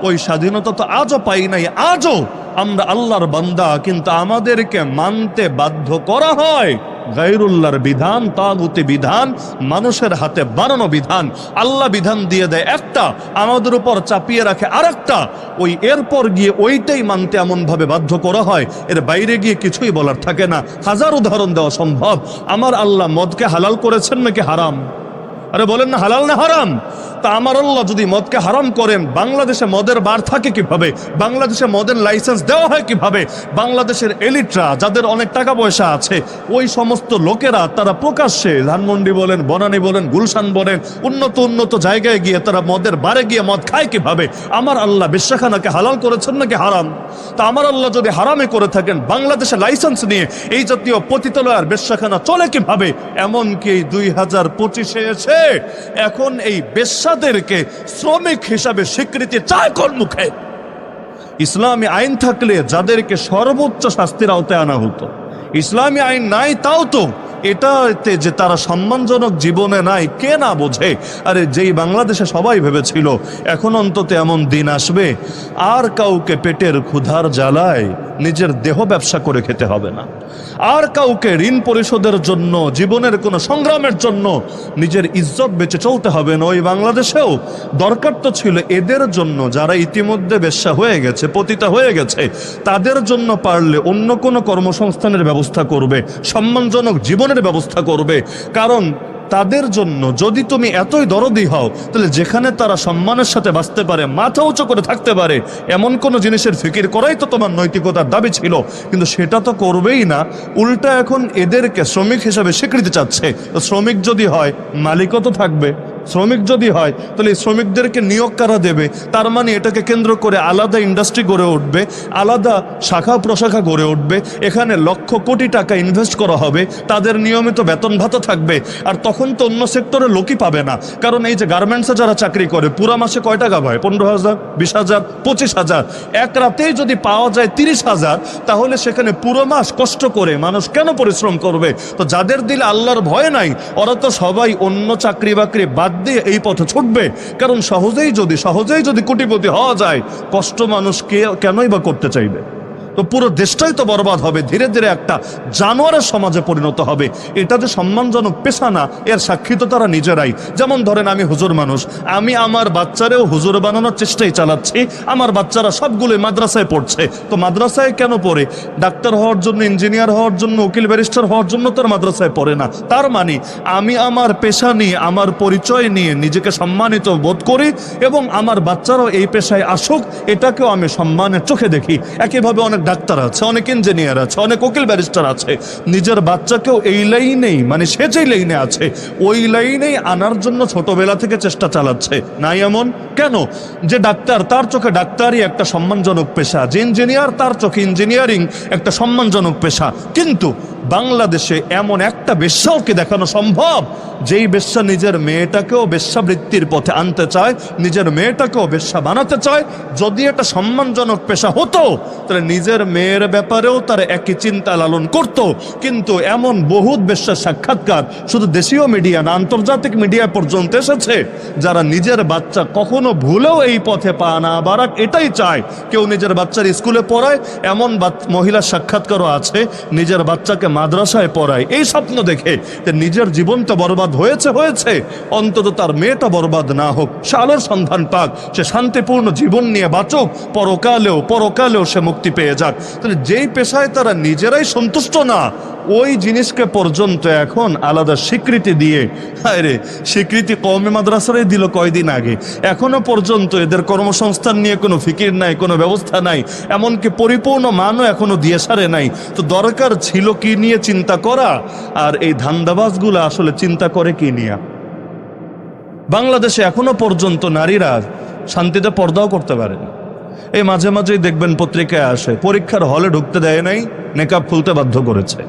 ওই স্বাধীনতা তো আজও পাই নাই। আজও আমরা আল্লাহর বান্দা, কিন্তু আমাদেরকে মানতে বাধ্য করা হয় গায়রুল্লাহর বিধান, তাগুতি বিধান, মানুষের হাতে বানানো বিধান। আল্লাহ বিধান দিয়ে দেয় একটা, আমাদের উপর চাপিয়ে রাখে আরেকটা, ওই এরপর গিয়ে ওইটাই মানতে এমনভাবে বাধ্য করা হয়, এর বাইরে গিয়ে কিছুই বলার থাকে না। হাজার উদাহরণ দেওয়া সম্ভব। আমার আল্লাহ মদকে হালাল করেছেন নাকি হারাম? আরে বলেন না হালাল না হারাম? তা আমার আল্লাহ যদি মদকে হারাম করেন, বাংলাদেশে মদের বার থাকে কিভাবে? বাংলাদেশে মদের লাইসেন্স দেওয়া হয় কিভাবে? বাংলাদেশের এলিটরা, যাদের অনেক টাকা পয়সা আছে, ওই সমস্ত লোকেরা তারা প্রকাশ্যে ধানমন্ডি বলেন, বনানী বলেন, গুলশান বলেন, উন্নত উন্নত জায়গায় গিয়ে তারা মদের বারে গিয়ে মদ খায় কিভাবে? আমার আল্লাহ বেশ্যাখানাকে হালাল করেছেন নাকি হারাম? তা আমার আল্লাহ যদি হারামে করে থাকেন, বাংলাদেশে লাইসেন্স নিয়ে এই জাতীয় পতিতালয়ের বেশ্যাখানা চলে কিভাবে? এমনকি 2025-এ এসে এখন এই বেশ্যাদেরকে শ্রমিক হিসাবে স্বীকৃতি চায় কোন মুখে? ইসলামী আইন থাকলে যাদেরকে সর্বোচ্চ শাস্তির আওতায় আনা হতো, ইসলামী আইন নাই, তাও তো এটাতে যে তারা সম্মানজনক জীবনে নাই কে না বোঝে। আরে যেই বাংলাদেশে সবাই ভেবেছিল এখন অন্তত এমন দিন আসবে আর কাউকে পেটের ক্ষুধার জ্বালায় নিজের দেহ ব্যবসা করে খেতে হবে না, আর কাউকে ঋণ পরিশোধের জন্য জীবনের কোনো সংগ্রামের জন্য নিজের ইজ্জত বেঁচে চলতে হবে না। ওই বাংলাদেশেও দরকার তো ছিল এদের জন্য, যারা ইতিমধ্যে বেশ্যা হয়ে গেছে, পতিতা হয়ে গেছে, তাদের জন্য পারলে অন্য কোনো কর্মসংস্থানের ব্যবস্থা করবে, সম্মানজনক জীবনের ব্যবস্থা করবে। কারণ তাদের জন্য যদি তুমি এতই দরদি হও, তাহলে যেখানে তারা সম্মানের সাথে বাঁচতে পারে, মাথা উঁচু করে থাকতে পারে, এমন কোনো জিনিসের ফিকির করাই তো তোমার নৈতিকতার দাবি ছিল। কিন্তু সেটা তো করবেই না, উল্টা এখন এদেরকে শ্রমিক হিসাবে স্বীকৃতি চাচ্ছে। তো শ্রমিক যদি হয় মালিকও তো থাকবে, শ্রমিক যদি হয় তাহলে শ্রমিকদেরকে নিয়োগ কারা দেবে? তার মানে এটাকে কেন্দ্র করে আলাদা ইন্ডাস্ট্রি গড়ে উঠবে, আলাদা শাখা প্রশাখা গড়ে উঠবে, এখানে লক্ষ কোটি টাকা ইনভেস্ট করা হবে, তাদের নিয়মিত বেতন ভাতা থাকবে। আর তখন তো অন্য সেক্টরে লোকই পাবে না। কারণ এই যে গার্মেন্টসে যারা চাকরি করে পুরা মাসে কয় টাকা পায়? 15,000, 20,000, 25,000। এক রাতেই যদি পাওয়া যায় 30,000, তাহলে সেখানে পুরো মাস কষ্ট করে মানুষ কেন পরিশ্রম করবে? তো যাদের দিলে আল্লাহর ভয় নাই, ওরা তো সবাই অন্য চাকরি বাকরি বাদ দিয়ে এই পথে ছুটবে। কারণ সহজেই যদি কোটিপতি হওয়া যায়, কষ্ট মানুষ কেনই বা করতে চাইবে? তো পুরো দেশটাই তো বরবাদ হবে, ধীরে ধীরে একটা জানোয়ারের সমাজে পরিণত হবে। এটা যে সম্মানজনক পেশা না, এর সাক্ষী তো তারা নিজেরাই। যেমন ধরেন আমি হুজুর মানুষ, আমি আমার বাচ্চারেও হুজুর বানানোর চেষ্টাই চালাচ্ছি। আমার বাচ্চারা সবগুলো মাদ্রাসায় পড়ছে, তো মাদ্রাসায় কেন পড়ে? ডাক্তার হওয়ার জন্য, ইঞ্জিনিয়ার হওয়ার জন্য, উকিল ব্যারিস্টার হওয়ার জন্য তার মাদ্রাসায় পড়ে না। তার মানে আমি আমার পেশা নিয়ে, আমার পরিচয় নিয়ে নিজেকে সম্মানিত বোধ করি এবং আমার বাচ্চারাও এই পেশায় আসুক, এটাকেও আমি সম্মানের চোখে দেখি। একইভাবে অনেক ডাক্তার আছে, অনেক ইঞ্জিনিয়ার আছে, অনেক উকিল ব্যারিস্টার আছে, নিজের বাচ্চাকেও এই লাইনেই, মানে সে যেই লাইনে আছে ওই লাইনেই আনার জন্য ছোটবেলা থেকে চেষ্টা চালাচ্ছে। নাই এমন কেন? যে ডাক্তার, তার চোখে ডাক্তারই একটা সম্মানজনক পেশা, যে ইঞ্জিনিয়ার, তার চোখে ইঞ্জিনিয়ারিং একটা সম্মানজনক পেশা। কিন্তু বাংলাদেশে এমন একটা বেশ্যাও কি দেখানো সম্ভব যেই বেশ্যা নিজের মেয়েটাকেও বেশ্যাবৃত্তির পথে আনতে চায়, নিজের মেয়েটাকেও বেশ্যা বানাতে চায়? যদি এটা সম্মানজনক পেশা হতো তাহলে নিজের মেয়ের ব্যাপারেও তার একই চিন্তা লালন করত। কিন্তু এমন বহুত বেশ্যার সাক্ষাৎকার শুধু দেশীয় মিডিয়া না, আন্তর্জাতিক মিডিয়া পর্যন্ত এসেছে, যারা নিজের বাচ্চা কখনো ভুলেও এই পথে পা না বাড়াক এটাই চায়। কেউ নিজের বাচ্চার স্কুলে পড়ায়, এমন মহিলার সাক্ষাৎকারও আছে নিজের বাচ্চাকে মাদ্রাসায় পড়ায় এই স্বপ্ন দেখে যে নিজের জীবন তো বরবাদ হয়েছে, অন্তত তার মেয়েটা বরবাদ না হোক, সে আলোর সন্ধান পাক, সে শান্তিপূর্ণ জীবন নিয়ে বাঁচুক, পরকালেও সে মুক্তি পেয়ে যাক। তাহলে যেই পেশায় তারা নিজেরাই সন্তুষ্ট না, ওই জিনিসকে পর্যন্ত এখন আলাদা স্বীকৃতি দিয়ে, আরে স্বীকৃতি কওমি মাদ্রাসারাই দিল কয়দিন আগে, এখনো পর্যন্ত এদের কর্মসংস্থান নিয়ে কোনো ফিকির নাই, কোনো ব্যবস্থা নাই, এমনকি পরিপূর্ণ মানও এখনো দিয়ে সারে নাই। তো দরকার ছিল কি নিয়ে চিন্তা করা, আর এই ধান্দাবাজগুলো আসলে চিন্তা করে কি নিয়ে? বাংলাদেশে এখনো পর্যন্ত নারীরা শান্তিতে পর্দাও করতে পারে না। এই মাঝে মাঝেই দেখবেন পত্রিকায় আসে, পরীক্ষার হলে ঢুকতে দেয় নাই, নেকাব খুলতে বাধ্য করেছে।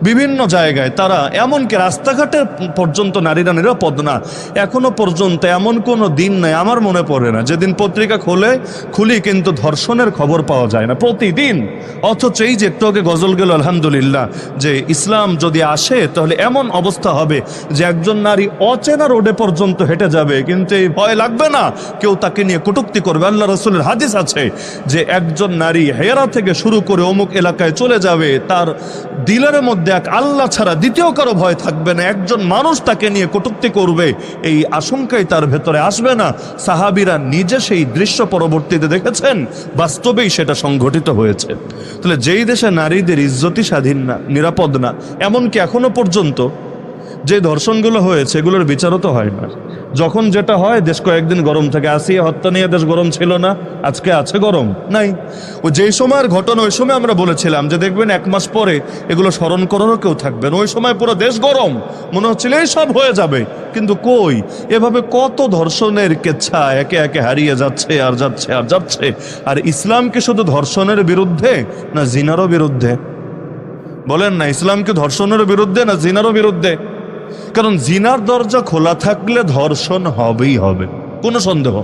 বিভিন্ন জায়গায় তারা, এমনকি রাস্তাঘাটে পর্যন্ত নারীরা নিরাপদ না। এখনো পর্যন্ত এমন কোনো দিন নাই, আমার মনে পড়ে না, যেদিন পত্রিকা খুলি কিন্তু ধর্ষণের খবর পাওয়া যায় না প্রতিদিন। অথচ এই যে একটু আগে গজল গেল আলহামদুলিল্লাহ, যে ইসলাম যদি আসে তাহলে এমন অবস্থা হবে যে একজন নারী অচেনা রোডে পর্যন্ত হেঁটে যাবে, কিন্তু এই ভয় লাগবে না কেউ তাকে নিয়ে কটূক্তি করবে। আল্লাহ রাসূলের হাদিস আছে যে একজন নারী হেরা থেকে শুরু করে অমুক এলাকায় চলে যাবে, তার দিলের মধ্যে এক আল্লাহ ছাড়া দ্বিতীয় কারো ভয় থাকবে না, একজন মানুষ তাকে নিয়ে কটূক্তি করবে এই আশঙ্কাই তার ভেতরে আসবে না। সাহাবীরা নিজে সেই দৃশ্য পরবর্তীতে দেখেছেন, বাস্তবেই সেটা সংঘটিত হয়েছে। তাহলে যেই দেশে নারীদের ইজ্জতই স্বাধীন না, নিরাপদ না, এমনকি এখনো পর্যন্ত যে ধর্ষণগুলো হয়েছে এগুলোর বিচারও তো হয় না। যখন যেটা হয় দেশ কয়েকদিন গরম থাকে। আসিয়া হত্যা নিয়ে দেশ গরম ছিল না, আজকে আছে গরম নাই। ও যেই সময়ের ঘটনা ওই সময় আমরা বলেছিলাম যে দেখবেন 1 মাস পরে এগুলো স্মরণ করারও কেউ থাকবে না। ওই সময় পুরো দেশ গরম, মনে হচ্ছিল এই সব হয়ে যাবে, কিন্তু কই, এভাবে কত ধর্ষণের কেচ্ছা একে একে হারিয়ে যাচ্ছে আর যাচ্ছে আর যাচ্ছে। আর ইসলাম কি শুধু ধর্ষণের বিরুদ্ধে না জিনারও বিরুদ্ধে? বলেন না, ইসলাম কি ধর্ষণের বিরুদ্ধে না জিনারও বিরুদ্ধে? কারণ জিনার দরজা খোলা থাকলে ধর্ষণ হবেই হবে, কোনো সন্দেহ।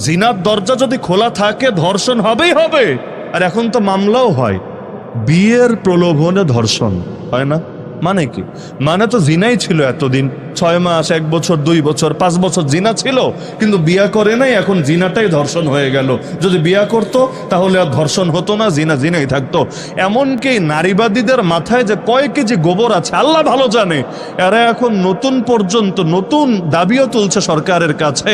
জিনার দরজা যদি খোলা থাকে ধর্ষণ হবেই হবে। আর এখন তো মামলাও হয়, বিয়ের প্রলোভনে ধর্ষণ হয় না? মানে কি? মানে তো জিনাই ছিল এতদিন, 6 মাস, 1 বছর, 2 বছর, 5 বছর জিনা ছিল, কিন্তু বিয়া করে নাই, এখন জিনাটাই ধর্ষণ হয়ে গেল। যদি বিয়া করতো তাহলে আর ধর্ষণ হতো না, জিনা জিনাই থাকতো। এমনকি নারীবাদীদের মাথায় যে কয় কেজি গোবর আছে আল্লাহ ভালো জানে। এরা এখন নতুন দাবিও তুলছে সরকারের কাছে,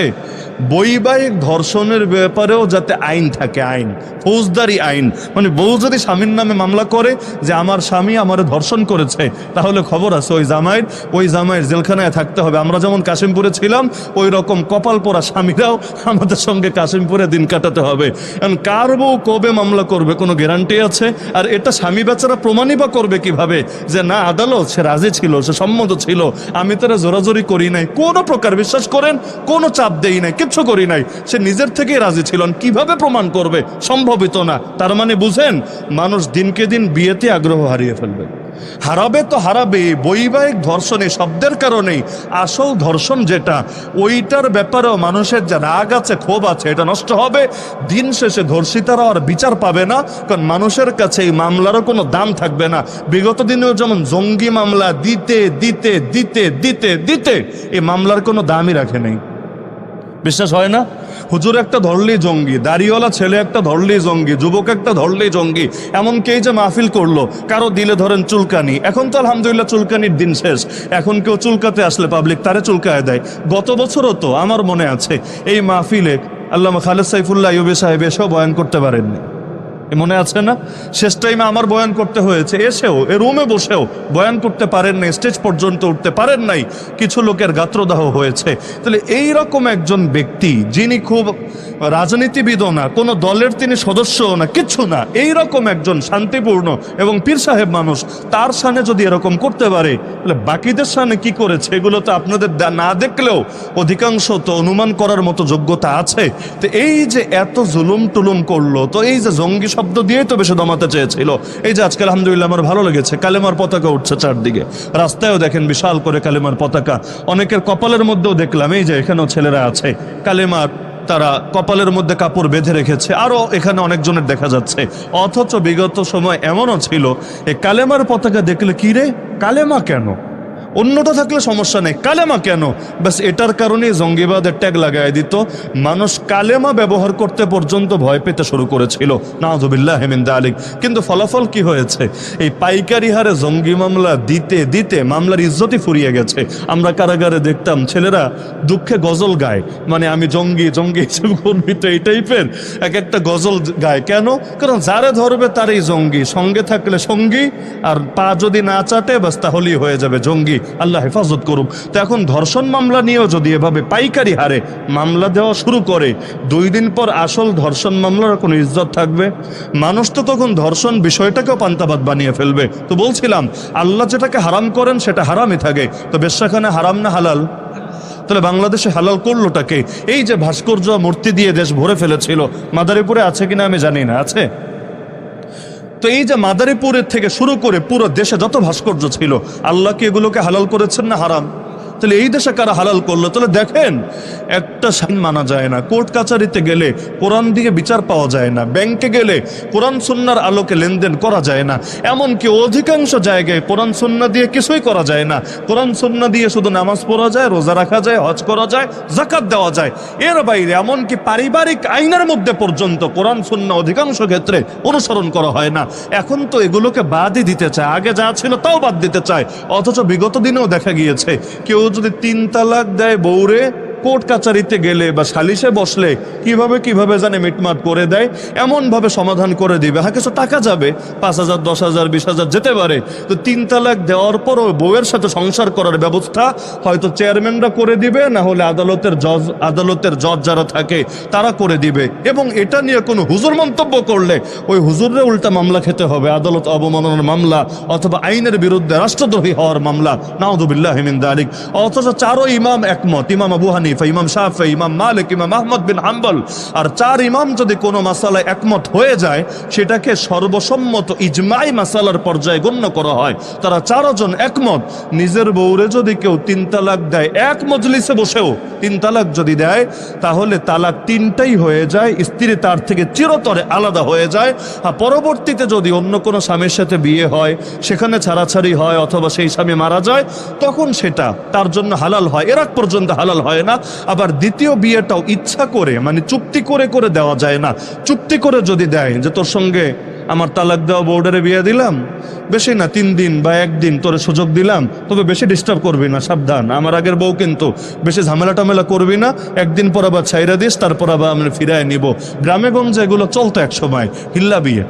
বৈবাহিক ধর্ষণের ব্যাপারেও যাতে আইন থাকে, আইন, ফৌজদারি আইন। মানে বউ যদি স্বামীর নামে মামলা করে যে আমার স্বামী আমারে ধর্ষণ করেছে, তাহলে খবর আছে ওই জামাইয়ের জেলখানায় থাকতে হবে। আমরা যেমন কাশিমপুরে ছিলাম, ওই রকম কপাল পোড়া স্বামীরাও আমাদের সঙ্গে কাশিমপুরে দিন কাটাতে হবে। কারণ কার বউ কবে মামলা করবে কোনো গ্যারান্টি আছে? আর এটা স্বামী বেচারা প্রমাণই বা করবে কিভাবে যে না, আদালত সে রাজি ছিল, সে সম্মত ছিল, আমি তারা জোরাজোরি করি নাই, কোনো প্রকার, বিশ্বাস করেন, কোনো চাপ দেই নাই, কিচ্ছু করি নাই, সে নিজের থেকেই রাজি ছিল। কিভাবে প্রমাণ করবে? সম্ভবিত না। তার মানে বুঝেন, মানুষ দিনকে দিন বিয়েতে আগ্রহ হারিয়ে ফেলবে। হারাবে তো হারাবে। বৈবাহিক ধর্ষণে শব্দের কারণেই আসল ধর্ষণ যেটা, ওইটার ব্যাপারেও মানুষের যা রাগ আছে, ক্ষোভ আছে, এটা নষ্ট হবে। দিন শেষে ধর্ষিতারা আর বিচার পাবে না, কারণ মানুষের কাছে এই মামলারও কোনো দাম থাকবে না। বিগত দিনেও যেমন জঙ্গি মামলা দিতে দিতে দিতে দিতে দিতে এই মামলার কোনো দামই রাখে নেই। বিশ্বাস হয় না? হুজুর একটা ধরলেই জঙ্গি, দাড়িওয়ালা ছেলে একটা ধরলেই জঙ্গি, যুবক একটা ধরলেই জঙ্গি। এমনকি এই যে মাহফিল করলো, কারো দিলে ধরেন চুলকানি। এখন তো আলহামদুলিল্লাহ চুলকানির দিন শেষ, এখন কেউ চুলকাতে আসলে পাবলিক তারে চুলকায় দেয়। গত বছরও তো আমার মনে আছে এই মাহফিলে আল্লামা খালেদ সাইফুল্লাহ আইয়ুবী সাহেব এসেও বয়ান করতে পারেননি, মনে আছে না? শেষ টাইমে আমার বয়ান করতে হয়েছে, এসেও এ রুমে বসেও বয়ান করতে পারেন নাই, স্টেজ পর্যন্ত উঠতে পারেন নাই, কিছু লোকের গাত্রদাহ হয়েছে। তাহলে এই রকম একজন ব্যক্তি, যিনি খুব রাজনীতিবিদও না, কোনো দলের তিনি সদস্যও না, কিচ্ছু না, এই রকম একজন শান্তিপূর্ণ এবং পীর সাহেব মানুষ, তার সামনে যদি এরকম করতে পারে, তাহলে বাকিদের সামনে কি করেছে এগুলো তো আপনাদের না দেখলেও অধিকাংশ তো অনুমান করার মতো যোগ্যতা আছে। তো এই যে এত জুলুম টুলুম করলো, তো এই যে জঙ্গি শব্দ দিয়েই তো বেশি দমাতে চেয়েছিল। এই যে আজকে আলহামদুলিল্লাহ আমার ভালো লেগেছে, কালেমার পতাকা উঠছে চারদিকে, রাস্তায়ও দেখেন বিশাল করে কালেমার পতাকা। অনেকের কপালের মধ্যেও দেখলাম, এই যে এখানেও ছেলেরা আছে কালেমার, তারা কপালের মধ্যে কাপড় বেঁধে রেখেছে, আরো এখানে অনেকজনের দেখা যাচ্ছে। অথচ বিগত সময় এমনও ছিল, এই কালেমার পতাকা দেখলে কি রে, কালেমা কেন? অন্যটা থাকলে সমস্যা নেই, কালেমা কেন? বাস এটার কারণেই জঙ্গিবাদের ট্যাগ লাগাই দিত। মানুষ কালেমা ব্যবহার করতে পর্যন্ত ভয় পেতে শুরু করেছিল, নাউযুবিল্লাহি মিন যালিক। কিন্তু ফলাফল কি হয়েছে? এই পাইকারি হারে জঙ্গি মামলা দিতে দিতে মামলার ইজ্জতই ফুরিয়ে গেছে। আমরা কারাগারে দেখতাম ছেলেরা দুঃখে গজল গায়, মানে আমি জঙ্গি জঙ্গি হিসেবে গর্বিত, এই টাইপের এক একটা গজল গায়। কেন? কারণ যারে ধরবে তারই জঙ্গি, সঙ্গে থাকলে সঙ্গী, আর পা যদি না চাটে বাস তাহলেই হয়ে যাবে জঙ্গি। আল্লাহ হেফাজত করুক। তো এখন ধর্ষণ মামলা নিয়েও যদি এভাবে পাইকারি হারে মামলা দেওয়া শুরু করে, 2 দিন পর আসল ধর্ষণ মামলার কোনো ইজ্জত থাকবে? মানুষ তো তখন ধর্ষণ বিষয়টাকেও পান্তাবাদ বানিয়ে ফেলবে। তো বলছিলাম, আল্লাহ যেটাকে হারাম করেন সেটা হারামই থাকে। তো বেশ্যাখানা হারাম না হালাল? তাহলে বাংলাদেশে হালাল করলোটাকে? এই যে ভাস্কর্য মূর্তি দিয়ে দেশ ভরে ফেলেছিল, মাদারীপুরে আছে কিনা আমি জানি না, আছে? তো এই যে মাদারীপুরের থেকে শুরু করে পুরো দেশে যত ভাস্কর্য ছিল, আল্লাহ কি এগুলোকে হালাল করেছেন না হারাম? তাহলে এই দেশে কারা হালাল করলো? তাহলে দেখেন, একটা শাইন মানা যায় না, কোর্ট কাচারিতে গেলে কোরআন দিয়ে বিচার পাওয়া যায় না, ব্যাংকে গেলে কোরআন সুন্নাহর আলোকে লেনদেন করা যায় না, এমনকি অধিকাংশ জায়গায় কোরআন সুন্নাহ দিয়ে কিছুই করা যায় না। কোরআন সুন্নাহ দিয়ে শুধু নামাজ পড়া যায়, রোজা রাখা যায়, হজ করা যায়, যাকাত দেওয়া যায়, এর বাইরে এমনকি পারিবারিক আইনের মধ্যে পর্যন্ত কোরআন সুন্নাহ অধিকাংশ ক্ষেত্রে অনুসরণ করা হয় না। এখন তো এগুলোকে বাদই দিতে চায়, আগে যা ছিল তাও বাদ দিতে চায়। অথচ বিগত দিনেও দেখা গিয়েছে, কেউ যদি 3 তালাক দেয় বউরে, কোর্ট কাচারিতে গেলে বা সালিশে বসলে কিভাবে জানে মিটমাট করে দেয়, এমনভাবে সমাধান করে দিবে। হ্যাঁ, কিছু টাকা যাবে, 5,000, 10,000, 20,000 যেতে পারে। তো 3 তালাক দেওয়ার পরও বউয়ের সাথে সংসার করার ব্যবস্থা হয়তো চেয়ারম্যানরা করে দিবে, না হলে আদালতের জজ যারা থাকে তারা করে দিবে। এবং এটা নিয়ে কোনো হুজুর মন্তব্য করলে ওই হুজুররে উল্টা মামলা খেতে হবে, আদালত অবমাননার মামলা অথবা আইনের বিরুদ্ধে রাষ্ট্রদ্রোহী হওয়ার মামলা, নাউযুবিল্লাহি মিন যালিক। অথচ 4 ইমাম একমত, ইমাম আবু হানিফা, হানিফা, ইমাম শাফি, ইমাম মালিক, ইমাম আহমদ বিন হাম্বল, আর 4 ইমাম যদি কোনো মাসালায় একমত হয়ে যায় সেটাকে সর্বসম্মত ইজমাই মাসালার পর্যায়ে গণ্য করা হয়। তারা 4 জন একমত, নিজের বউরে যদি কেউ 3 তালাক দেয়, এক মজলিসে বসেও 3 তালাক যদি দেয়, তাহলে তালাক 3টাই হয়ে যায়, স্ত্রী তার থেকে চিরতরে আলাদা হয়ে যায়। আর পরবর্তীতে যদি অন্য কোনো স্বামীর সাথে বিয়ে হয়, সেখানে ছাড়াছাড়ি হয় অথবা সেই স্বামী মারা যায়, তখন সেটা তার জন্য হালাল হয়, এর আগ পর্যন্ত হালাল হয় না। আবার দ্বিতীয় বিয়েটাও ইচ্ছা করে, মানে চুক্তি করে করে দেওয়া যায় না। চুক্তি করে যদি দেয় যে তোর সঙ্গে আমার তালাক দেওয়া বোর্ডারে বিয়ে দিলাম, বেশি না 3 দিন বা 1 দিন তোরে সুযোগ দিলাম, তবে বেশি ডিস্টার্ব করবি না, সাবধান, আমার আগের বউ কিন্তু, বেশি ঝামেলা টামেলা করবি না, 1 দিন পর আবার ছাইরা দিস, তারপর আবার আমরা ফিরায় নিব। গ্রামে গঞ্জে এগুলো চলতো এক সময়, হিল্লা বিয়ে।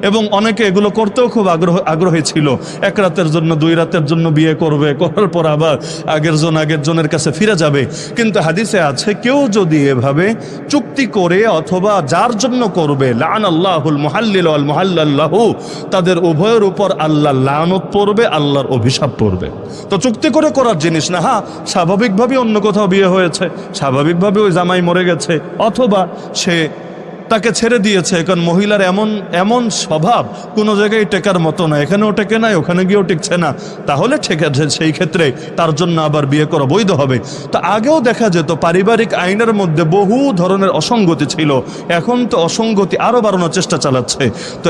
এবং অনেকে এগুলো করতেও খুব আগ্রহী ছিল। 1 রাতের জন্য 2 রাতের জন্য বিয়ে করবে, করার পর আবার আগের জনের কাছে ফিরে যাবে। কিন্তু হাদিসে আছে কেউ যদি এভাবে চুক্তি করে অথবা যার জন্য করবে, লাআনাল্লাহুল মুহাল্লিল ওয়াল মুহাল্লাল্লাহু, তাদের উভয়ের উপর আল্লাহ লানত পড়বে, আল্লাহর অভিশাপ পড়বে। তো চুক্তি করে করার জিনিস না। হ্যাঁ, স্বাভাবিকভাবে অন্য কোথাও বিয়ে হয়েছে, স্বাভাবিকভাবে ওই জামাই মরে গেছে, অথবা সে তাকে ছেড়ে দিয়েছে, কারণ মহিলার এমন স্বভাব কোনো জায়গায় টেকার মতো না, এখানেও টেকে নাই, ওখানে গিয়েও টিকছে না, তাহলে ঠিক আছে, সেই ক্ষেত্রে তার জন্য আবার বিয়ে করা বৈধ হবে। তো আগেও দেখা যেত পারিবারিক আইনের মধ্যে বহু ধরনের অসঙ্গতি ছিল, এখন তো অসঙ্গতি আরও বাড়ানোর চেষ্টা চালাচ্ছে। তো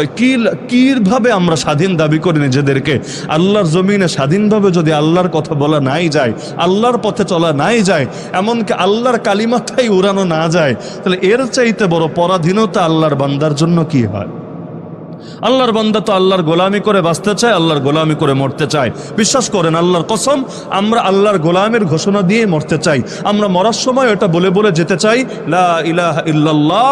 কিভাবে আমরা স্বাধীন দাবি করি নিজেদেরকে? আল্লাহর জমিনে স্বাধীনভাবে যদি আল্লাহর কথা বলা নাই যায়, আল্লাহর পথে চলা নাই যায়, এমনকি আল্লাহর কালিমাটাই উড়ানো না যায়, তাহলে এর চাইতে বড় পরাধীনতা আল্লাহর বান্দার জন্য কি হয়? আল্লাহর বান্দা তো আল্লাহর গোলামি করে বাঁচতে চায়, আল্লাহর গোলামি করে মরতে চায়। বিশ্বাস করেন, আল্লাহর কসম, আমরা আল্লাহর গোলামের ঘোষণা দিয়ে মরতে চাই। আমরা মরার সময় এটা বলে বলে যেতে চাই, লা ইলাহা ইল্লাল্লাহ,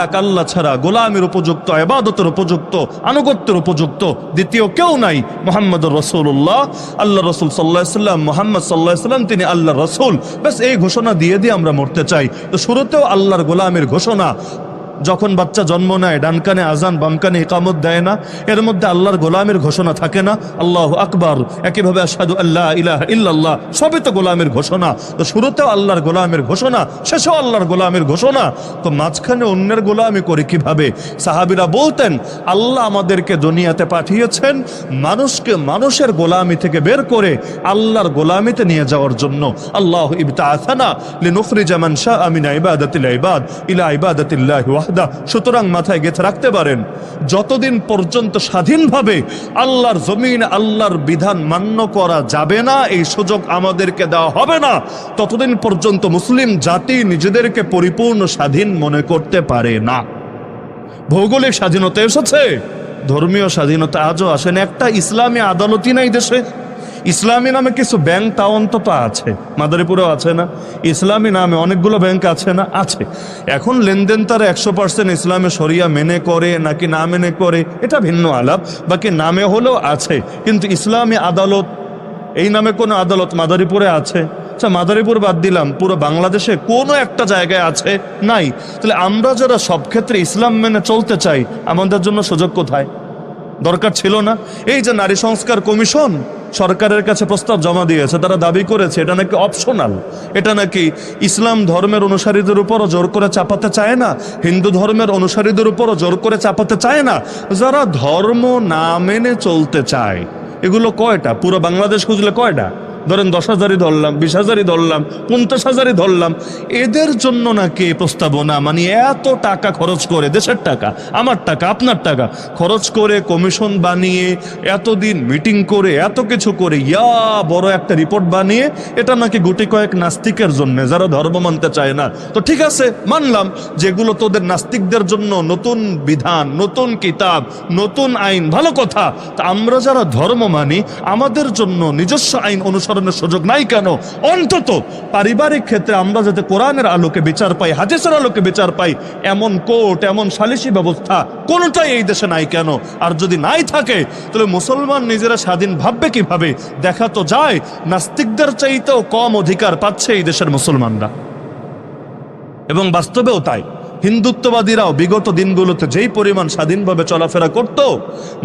এক আল্লাহ ছাড়া গোলামের উপযুক্ত, ইবাদতের উপযুক্ত, আনুগত্যের উপযুক্ত দ্বিতীয় কেউ নাই, মুহাম্মদুর রাসূলুল্লাহ। আল্লাহ রাসূল সাল্লাল্লাহু আলাইহি ওয়াসাল্লাম, মুহাম্মদ সাল্লাল্লাহু আলাইহি ওয়াসাল্লাম, তিনি আল্লাহর রাসূল। ব্যাস এই ঘোষণা দিয়ে দিয়ে আমরা মরতে চাই। তো শুরুতেও আল্লাহর গোলামের ঘোষণা। যখন বাচ্চা জন্ম নেয়, ডান কানে আজান, বাম কানে ইকামত দেয় না, এর মধ্যে আল্লাহর গোলামের ঘোষণা থাকে না? আল্লাহু আকবার, একইভাবে আশহাদু আল্লা ইলাহা ইল্লাল্লাহ, সবই তো গোলামের ঘোষণা। তো শুরুতেও আল্লাহর গোলামের ঘোষণা, শেষেও আল্লাহর গোলামের ঘোষণা, তো মাঝখানে অন্যের গোলামি করে কিভাবে? সাহাবীরা বলতেন, আল্লাহ আমাদেরকে দুনিয়াতে পাঠিয়েছেন মানুষের গোলামি থেকে বের করে আল্লাহর গোলামিতে নিয়ে যাওয়ার জন্য। আল্লাহু ইবতাআসানা লিনুখরিজা মান শাআ মিন ইবাদাতিল ইবাদ ইলা ইবাদাতিল্লাহি ওয়াহদা। সুতরাং মাথায় গেঁথে রাখতে পারেন, যতদিন পর্যন্ত স্বাধীনভাবে আল্লাহর জমিন, আল্লাহর বিধান মান্য করা যাবে না, এই সুযোগ আমাদেরকে দেওয়া হবে না, ততদিন পর্যন্ত মুসলিম জাতি নিজেদেরকে পরিপূর্ণ স্বাধীন মনে করতে পারে না। ভৌগোলিক স্বাধীনতা এসেছে, ধর্মীয় স্বাধীনতা আজও আসেন। একটা ইসলামী আদালতই নাই দেশে। ইসলামী নামে কিছু ব্যাংক তাও অন্তত আছে, মাদারীপুরেও আছে না? ইসলামী নামে অনেকগুলো ব্যাংক আছে না? আছে। এখন লেনদেন তারা 100% ইসলামে শরিয়া মেনে করে নাকি না মেনে করে, এটা ভিন্ন আলাপ। বাকি নামে হলেও আছে, কিন্তু ইসলামী আদালত, এই নামে কোনো আদালত মাদারীপুরে আছে? আচ্ছা, মাদারীপুর বাদ দিলাম, পুরো বাংলাদেশে কোনো একটা জায়গায় আছে? নাই। তাহলে আমরা যারা সব ক্ষেত্রে ইসলাম মেনে চলতে চাই, আমাদের জন্য সুযোগ কোথায়? দরকার ছিল না? এই যে নারী সংস্কার কমিশন সরকারের কাছে প্রস্তাব জমা দিয়েছে, তারা দাবি করেছে এটা নাকি অপশনাল, এটা নাকি ইসলাম ধর্মের অনুসারীদের উপরও জোর করে চাপাতে চায় না, হিন্দু ধর্মের অনুসারীদের উপরও জোর করে চাপাতে চায় না। যারা ধর্ম না মেনে চলতে চায়, এগুলো কয়টা? পুরো বাংলাদেশ খুঁজলে কয়টা? ধরেন 10,000ই ধরলাম, 20,000ই ধরলাম, 50,000ই ধরলাম। এদের জন্য নাকি প্রস্তাবনা, মানে এত টাকা খরচ করে, দেশের টাকা, আমার টাকা, আপনার টাকা খরচ করে কমিশন বানিয়ে, এতদিন মিটিং করে, এত কিছু করে, বড় একটা রিপোর্ট বানিয়ে, এটা নাকি গুটি কয়েক নাস্তিকের জন্য, যারা ধর্ম মানতে চায় না। তো ঠিক আছে, মানলাম যেগুলো তোদের নাস্তিকদের জন্য নতুন বিধান, নতুন কিতাব, নতুন আইন, ভালো কথা। তা আমরা যারা ধর্ম মানি, আমাদের জন্য নিজস্ব আইন অনুসরণ সুযোগ নাই কেন? অন্তত পারিবারিক ক্ষেত্রে আমরা যাতে কোরআনের আলোকে বিচার পাই, হাদিসের আলোকে বিচার পাই, এমন কোর্ট, এমন সালিসি ব্যবস্থা কোনটাই এই দেশে নাই কেন? আর যদি নাই থাকে, তাহলে মুসলমান নিজেরা স্বাধীন ভাববে কিভাবে? দেখা তো যায় নাস্তিকদের চাইতেও কম অধিকার পাচ্ছে এই দেশের মুসলমানরা, এবং বাস্তবেও তাই। হিন্দুত্ববাদীরাও বিগত দিনগুলোতে যেই পরিমাণ স্বাধীনভাবে চলাফেরা করত,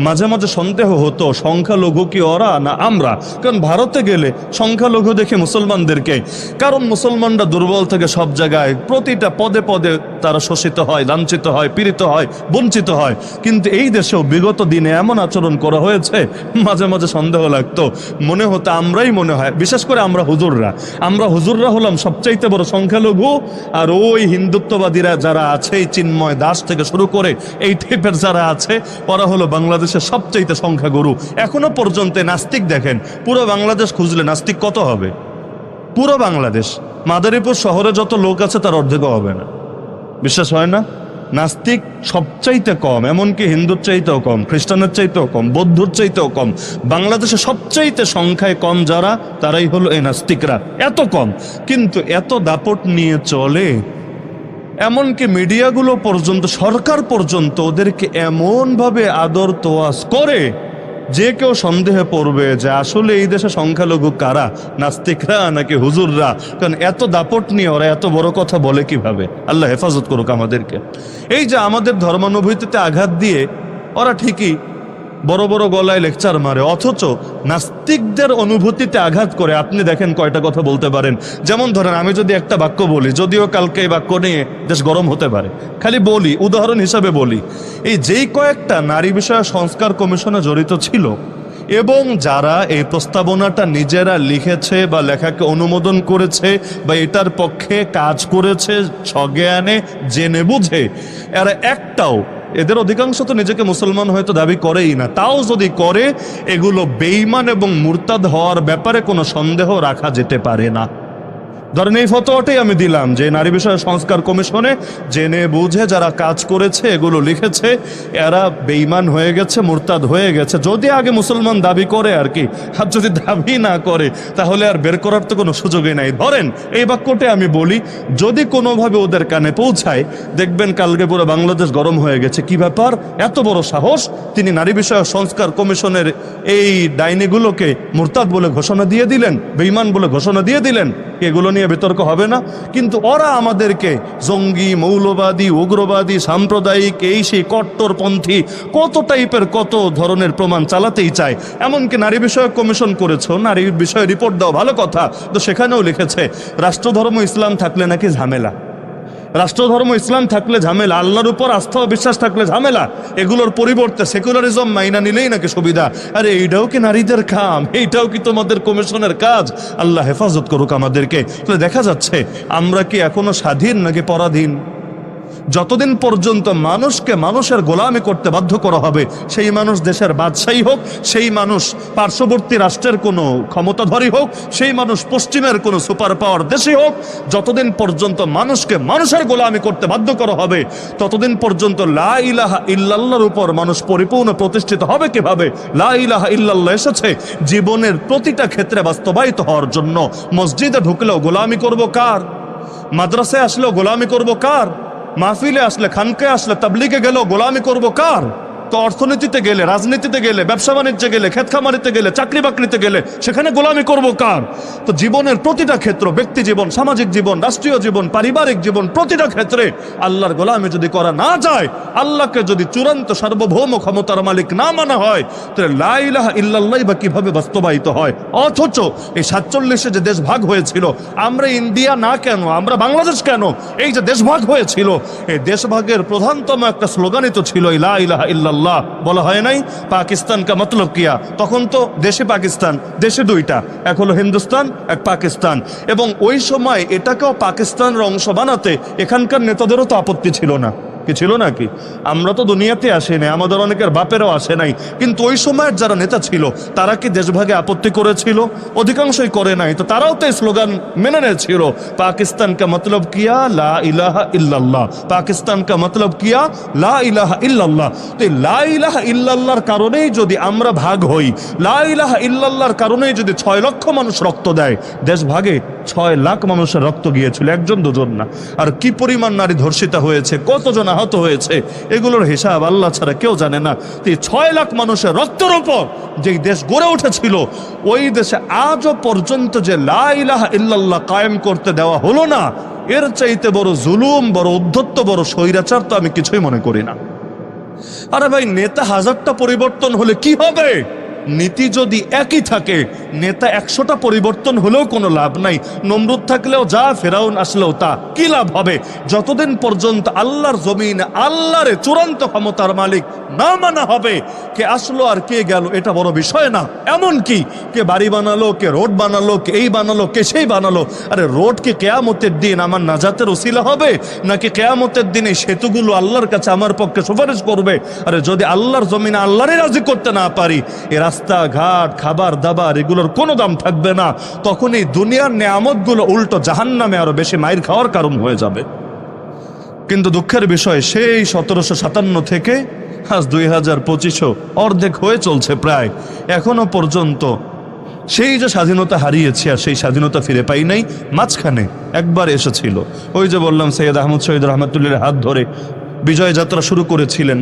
মাঝে মাঝে সন্দেহ হতো সংখ্যালঘু কি ওরা না আমরা। কারণ ভারতে গেলে সংখ্যালঘু দেখে মুসলমানদেরকে, কারণ মুসলমানরা দুর্বল থেকে সব জায়গায় প্রতিটা পদে পদে তারা শোষিত হয়, লাঞ্ছিত হয়, পীড়িত হয়, বঞ্চিত হয়। কিন্তু এই দেশেও বিগত দিনে এমন আচরণ করা হয়েছে, মাঝে মাঝে সন্দেহ লাগতো, মনে হতো আমরাই মনে হয়, বিশেষ করে আমরা হুজুররা হলাম সবচাইতে বড় সংখ্যালঘু। আর ওই হিন্দুত্ববাদীরা যারা আছে, চিন্ময় দাস থেকে শুরু করে এই টাইপের যারা আছে, ওরা হলো বাংলাদেশের সবচাইতে সংখ্যাগুরু। এখনো পর্যন্ত নাস্তিক দেখেন, পুরো বাংলাদেশ খুঁজলে নাস্তিক কত হবে? পুরো বাংলাদেশ, মাদারীপুর শহরে যত লোক আছে তার অর্ধেকও হবে না। বিশ্বাস হয় না? নাস্তিক সবচাইতে কম, এমনকি হিন্দুর চাইতেও কম, খ্রিস্টানের চাইতেও কম, বৌদ্ধর চাইতেও কম। বাংলাদেশে সবচাইতে সংখ্যায় কম যারা, তারাই হলো এই নাস্তিকরা। এত কম, কিন্তু এত দাপট নিয়ে চলে, এমনকি মিডিয়াগুলো পর্যন্ত, সরকার পর্যন্ত ওদেরকে এমনভাবে আদর তোয়াজ করে যে কেউ সন্দেহে পড়বে যে আসলে এই দেশে সংখ্যালঘু কারা, নাস্তিকরা নাকি হুজুররা। কারণ এত দাপট নিয়ে ওরা এত বড় কথা বলে কিভাবে? আল্লাহ হেফাজত করুক আমাদেরকে। এই যে আমাদের ধর্মানুভূতিতে আঘাত দিয়ে ওরা ঠিকই বড় বড় গলায় লেকচার মারে, অথচ নাস্তিকদের অনুভূতিতে আঘাত করে। আপনি দেখেন কয়টা কথা বলতে পারেন। যেমন ধরেন, আমি যদি একটা বাক্য বলি, যদিও কালকে এই বাক্য নিয়ে দেশ গরম হতে পারে, খালি বলি, উদাহরণ হিসাবে বলি, এই যেই কয়েকটা নারী বিষয় সংস্কার কমিশনে জড়িত ছিল এবং যারা এই প্রস্তাবনাটা নিজেরা লিখেছে বা লেখাকে অনুমোদন করেছে বা এটার পক্ষে কাজ করেছে সজ্ঞানে জেনে বুঝে, এরা একটাও, এদের অধিকাংশ তো নিজেকে মুসলমান হয়তো দাবি করেই না, তাও যদি করে, এগুলো বেঈমান এবং মুরতাদ হওয়ার ব্যাপারে কোনো সন্দেহ রাখা যেতে পারে না। ধরেন এই ফতোয়াটাই আমি দিলাম যে নারী বিষয় সংস্কার কমিশনে জেনে বুঝে যারা কাজ করেছে, এগুলো লিখেছে, এরা বেঈমান হয়ে গেছে, মুরতাদ হয়ে গেছে, যদি আগে মুসলমান দাবি করে আর কি। আর যদি দাবি না করে তাহলে আর বের করার তো কোনো সুযোগই নাই। ধরেন এই বাক্যটা আমি বলি, যদি কোনোভাবে ওদের কানে পৌঁছায়, দেখবেন কালকে পুরো বাংলাদেশ গরম হয়ে গেছে। কি ব্যাপার, এত বড় সাহস, তিনি নারী বিষয় সংস্কার কমিশনের এই ডাইনিগুলোকে মুরতাদ বলে ঘোষণা দিয়ে দিলেন, বেঈমান বলে ঘোষণা দিয়ে দিলেন। এগুলো নিয়ে বিতর্ক হবে না? কিন্তু ওরা আমাদেরকে জঙ্গি, মৌলবাদী, উগ্রবাদী, সাম্প্রদায়িক, এই সেই কট্টরপন্থী, কত টাইপের কত ধরনের প্রমাণ চালাতেই চায়। এমনকি নারী বিষয়ক কমিশন করেছ, নারী বিষয়ে রিপোর্ট দাও, ভালো কথা, তো সেখানেও লিখেছে রাষ্ট্রধর্ম ইসলাম থাকলে নাকি ঝামেলা, রাষ্ট্রধর্ম ইসলাম থাকলে ঝামেলা, আল্লাহর উপর আস্থা ও বিশ্বাস থাকলে ঝামেলা, এগুলোর পরিবর্তে সেকুলারিজম মাইনা নিলেই নাকি সুবিধা। আরে এইটাও কি নারীদের কাম? এইটাও কি তোমাদের কমিশনের কাজ? আল্লাহ হেফাজত করুক আমাদেরকে। তাহলে দেখা যাচ্ছে আমরা কি এখনো স্বাধীন নাকি পরাধীন? যতদিন পর্যন্ত মানুষকে মানুষের গোলামি করতে বাধ্য করা হবে, সেই মানুষ দেশের বাদশাহী হোক, সেই মানুষ পার্শ্ববর্তী রাষ্ট্রের কোনো ক্ষমতাধরী হোক, সেই মানুষ পশ্চিমের কোনো সুপার পাওয়ার দেশে হোক, যতদিন পর্যন্ত মানুষকে মানুষের গোলামি করতে বাধ্য করা হবে, ততদিন পর্যন্ত লা ইলাহা ইল্লাল্লাহর উপর মানুষ পরিপূর্ণ প্রতিষ্ঠিত হবে। কিভাবে? লা ইলাহা ইল্লাল্লাহ এসেছে জীবনের প্রতিটা ক্ষেত্রে বাস্তবায়িত হওয়ার জন্য। মসজিদে ঢুকলেও গোলামি করব কার? মাদ্রাসায় আসলেও গোলামি করব কার? মাহফিলে আসলে, খানকে আসলে, তাবলিগে গেলেও গোলামি করব কার? তো অর্থনীতিতে গেলে, রাজনীতিতে গেলে, ব্যবসা বাণিজ্যে গেলে, ক্ষেত খামারিতে গেলে, চাকরি বাকরিতে গেলে, সেখানে গোলামি করব কার? তো জীবনের প্রতিটা ক্ষেত্র, ব্যক্তি জীবন, সামাজিক জীবন, রাষ্ট্রীয় জীবন, পারিবারিক জীবন, প্রতিটা ক্ষেত্রে আল্লাহর গোলামি যদি করা না যায়, আল্লাহকে যদি চূড়ান্ত সার্বভৌম ক্ষমতার মালিক না মানা হয়, তাহলে লা ইলাহা ইল্লাল্লাহ বা কিভাবে বাস্তবায়িত হয়? অথচ এই 47-এ যে দেশ ভাগ হয়েছিল, আমরা ইন্ডিয়া না কেন, আমরা বাংলাদেশ কেন, এই যে দেশ ভাগ হয়েছিল, এই দেশভাগের প্রধানতম একটা স্লোগানই তো ছিল লা ইলাহা ইল্লাল্লাহ। বলা হয় নাই পাকিস্তান কা মতলব কিয়া? তখন তো দেশে পাকিস্তান, দেশে দুইটা, এক হলো হিন্দুস্তান, এক পাকিস্তান। এবং ওই সময় এটাকেও পাকিস্তানের অংশ বানাতে এখানকার নেতাদেরও তো আপত্তি ছিল না, কি ছিল নাকি? আমরা তো দুনিয়াতে আসি নাই, আমাদের অনেকের বাপেরও আসে নাই, কিন্তু ওই সময়ের যারা নেতা ছিল তারা কি দেশভাগে আপত্তি করেছিল? অধিকাংশই করে নাই। তো তারাও তো এই স্লোগান মেনে নিয়েছিল, পাকিস্তান কা মতলব কিয়া লা ইলাহা ইল্লাল্লাহ, পাকিস্তান কা মতলব কিয়া লা ইলাহা ইল্লাল্লাহ। তো লা ইলাহা ইল্লাল্লাহর কারণেই যদি আমরা ভাগ হই, লা ইলাহা ইল্লাল্লাহর কারণেই যদি 6 লক্ষ মানুষ রক্ত দেয়, দেশ ভাগে 6 লাখ মানুষের রক্ত গিয়েছিল, একজন দুজন না। আর কি পরিমাণ নারী ধর্ষিতা হয়েছে, কতজন আহত হয়েছে, এগুলোর হিসাব আল্লাহ ছাড়া কেউ জানে না। 6 লাখ মানুষের রক্তের উপর যেই দেশ গড়ে উঠেছিল, ওই দেশে আজও পর্যন্ত যে লা ইলাহা ইল্লাল্লাহ কায়েম করতে দেওয়া হলো না, এর চাইতে বড় জুলুম, বড় উদ্ধত্ত, বড় স্বৈরাচার তো আমি কিছুই মনে করি না। আরে ভাই, নেতা হাজারটা পরিবর্তন হলে কি হবে? নীতি যদি একই থাকে, নেতা 100টা পরিবর্তন হলেও কোনো লাভ নাই। নমরুদ থাকলেও যা, ফেরাউন আসলেও তা, কি লাভ হবে? যতদিন পর্যন্ত আল্লাহর জমিন আল্লাহর চূড়ান্ত ক্ষমতার মালিক না মানা হবে, কে আসলো আর কে গেল এটা বড় বিষয় না। এমন কি কে বাড়ি বানালো, কে রোড বানালো, কে এই বানালো, কে সেই বানালো, আরে রোড কি কেয়ামতের দিন আমার নাজাতের ওসিলা হবে, নাকি কেয়ামতের দিন এই সেতুগুলো আল্লাহর কাছে আমার পক্ষে সুপারিশ করবে? আরে যদি আল্লাহর জমিনে আল্লাহরই রাজি করতে না পারি, এ রাস্তাঘাট, খাবার দাবার, এগুলোর কোনো দাম থাকবে না। তখন এই দুনিয়ার নেয়ামতগুলো উল্টো জাহান্নামে আরো বেশি মাইর খাওয়ার কারণ হয়ে যাবে। কিন্তু দুঃখের বিষয়, সেই 1757 থেকে আজ 2025 অর্ধেক হয়ে চলছে প্রায়, এখনো পর্যন্ত সেই যে স্বাধীনতা হারিয়েছি আর সেই স্বাধীনতা ফিরে পাই নাই। মাঝখানে একবার এসেছিল, ওই যে বললাম সৈয়দ আহমদ শহীদ রহমতুল্লাহর হাত ধরে বিজয় যাত্রা শুরু করেছিলেন,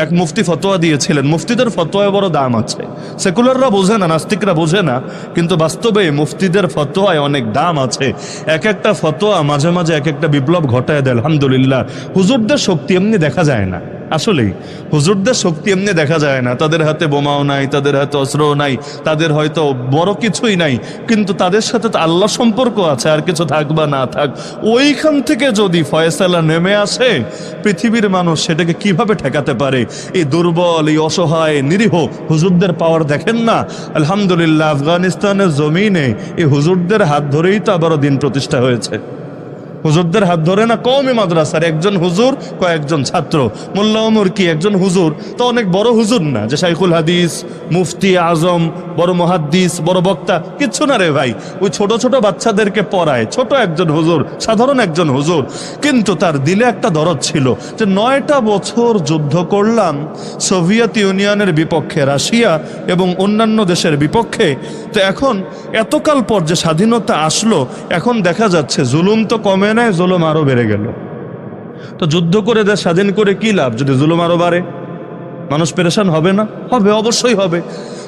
এক মুফতি ফতোয়া দিয়েছিলেন। মুফতিদের ফতোয়ায় বড় দাম আছে, সেকুলাররা বোঝে না, নাস্তিকরা বোঝে না, কিন্তু বাস্তবে মুফতিদের ফতোয়ায় অনেক দাম আছে। এক একটা ফতোয়া মাঝে মাঝে এক একটা বিপ্লব ঘটায় দেয়। আলহামদুলিল্লাহ, হুজুরদের শক্তি এমনি দেখা যায় না। আসলেই হুজুরদের শক্তি এমনি দেখা যায় না। তাদের হাতে বোমাও নাই, তাদের হাতে অস্ত্রও নাই, তাদের হয়তো বড় কিছুই নাই, কিন্তু তাদের সাথে তো আল্লাহ সম্পর্ক আছে। আর কিছু থাক বা না থাক, ওইখান থেকে যদি ফয়সালা নেমে আসে, পৃথিবীর মানুষ সেটাকে কিভাবে ঠেকাতে পারে? এই দুর্বল, এই অসহায়, নিরীহ হুজুরদের পাওয়ার দেখেন না? আলহামদুলিল্লাহ, আফগানিস্তানের জমিনে এই হুজুরদের হাত ধরেই তো আবারও দিন প্রতিষ্ঠা হয়েছে। হুজুরদের হাত ধরে না, কওমি মাদ্রাসার একজন হুজুর, কয়েকজন ছাত্র। মোল্লা ওমর কি একজন হুজুর? তো অনেক বড় হুজুর না যে শাইখুল হাদিস, মুফতি আজম, বড় মুহাদ্দিস, বড় বক্তা, কিচ্ছু না রে ভাই। ওই ছোট ছোট বাচ্চাদেরকে পড়ায়, ছোট একজন হুজুর, সাধারণ একজন হুজুর। কিন্তু তার দিলে একটা দরদ ছিল যে 9টা বছর যুদ্ধ করলাম সোভিয়েত ইউনিয়নের বিপক্ষে, রাশিয়া এবং অন্যান্য দেশের বিপক্ষে। তো এখন এতকাল পর যে স্বাধীনতা আসলো, এখন দেখা যাচ্ছে জুলুম তো কমে নাই, জুলুম আরো বেড়ে গেল। তো যুদ্ধ করে দেশ স্বাধীন করে কি লাভ যদি জুলুম আরো বাড়ে? মানুষ পেরেশান হবে না? হবে, অবশ্যই হবে।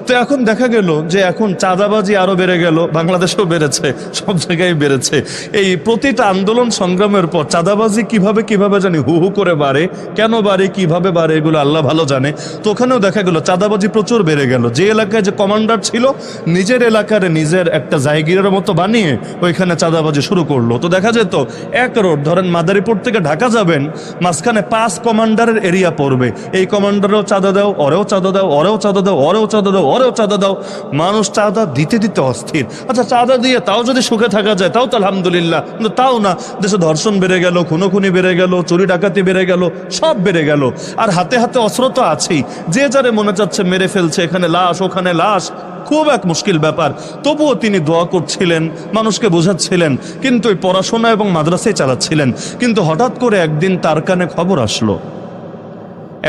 তো এখন দেখা গেল যে এখন চাঁদাবাজি আরো বেড়ে গেল, বাংলাদেশেও বেড়েছে, সব জায়গায় বেড়েছে। এই প্রতিটা আন্দোলন সংগ্রামের পর চাঁদাবাজি কিভাবে জানি হু হু করে বাড়ে। কেন বাড়ে, কিভাবে বাড়ে, এগুলো আল্লাহ ভালো জানে। তো ওখানেও দেখা গেল চাঁদাবাজি প্রচুর বেড়ে গেল। যে এলাকায় যে কমান্ডার ছিল, নিজের এলাকার নিজের একটা জায়গিরের মতো বানিয়ে ওইখানে চাঁদাবাজি শুরু করলো। তো দেখা যেত এক রোড ধরেন মাদারীপুর থেকে ঢাকা যাবেন, মাঝখানে 5 কমান্ডারের এরিয়া পড়বে। এই কমান্ডারও চাঁদা দাও, ওরেও চাঁদা দাও, ওরেও চাঁদা দাও, ওরেও চাঁদা দাও, ওরেও চাঁদা দাও। মানুষ চাঁদা দিতে দিতে অস্থির। আচ্ছা, চাঁদা দিয়ে তাও যদি সুখে থাকা যায় তাও তো আলহামদুলিল্লাহ, কিন্তু তাও না। দেশে ধর্ষণ বেড়ে গেল, খুনোখুনি বেড়ে গেল, চুরি ডাকাতি বেড়ে গেল, সব বেড়ে গেল। আর হাতে হাতে অস্ত্র তো আছেই, যে যারে মনে চাচ্ছে মেরে ফেলছে, এখানে লাশ, ওখানে লাশ। খুব এক মুশকিল ব্যাপার। তবুও তিনি দোয়া করছিলেন, মানুষকে বোঝাচ্ছিলেন, কিন্তু ওই পড়াশোনা এবং মাদ্রাসায় চালাচ্ছিলেন। কিন্তু হঠাৎ করে একদিন তার কানে খবর আসলো,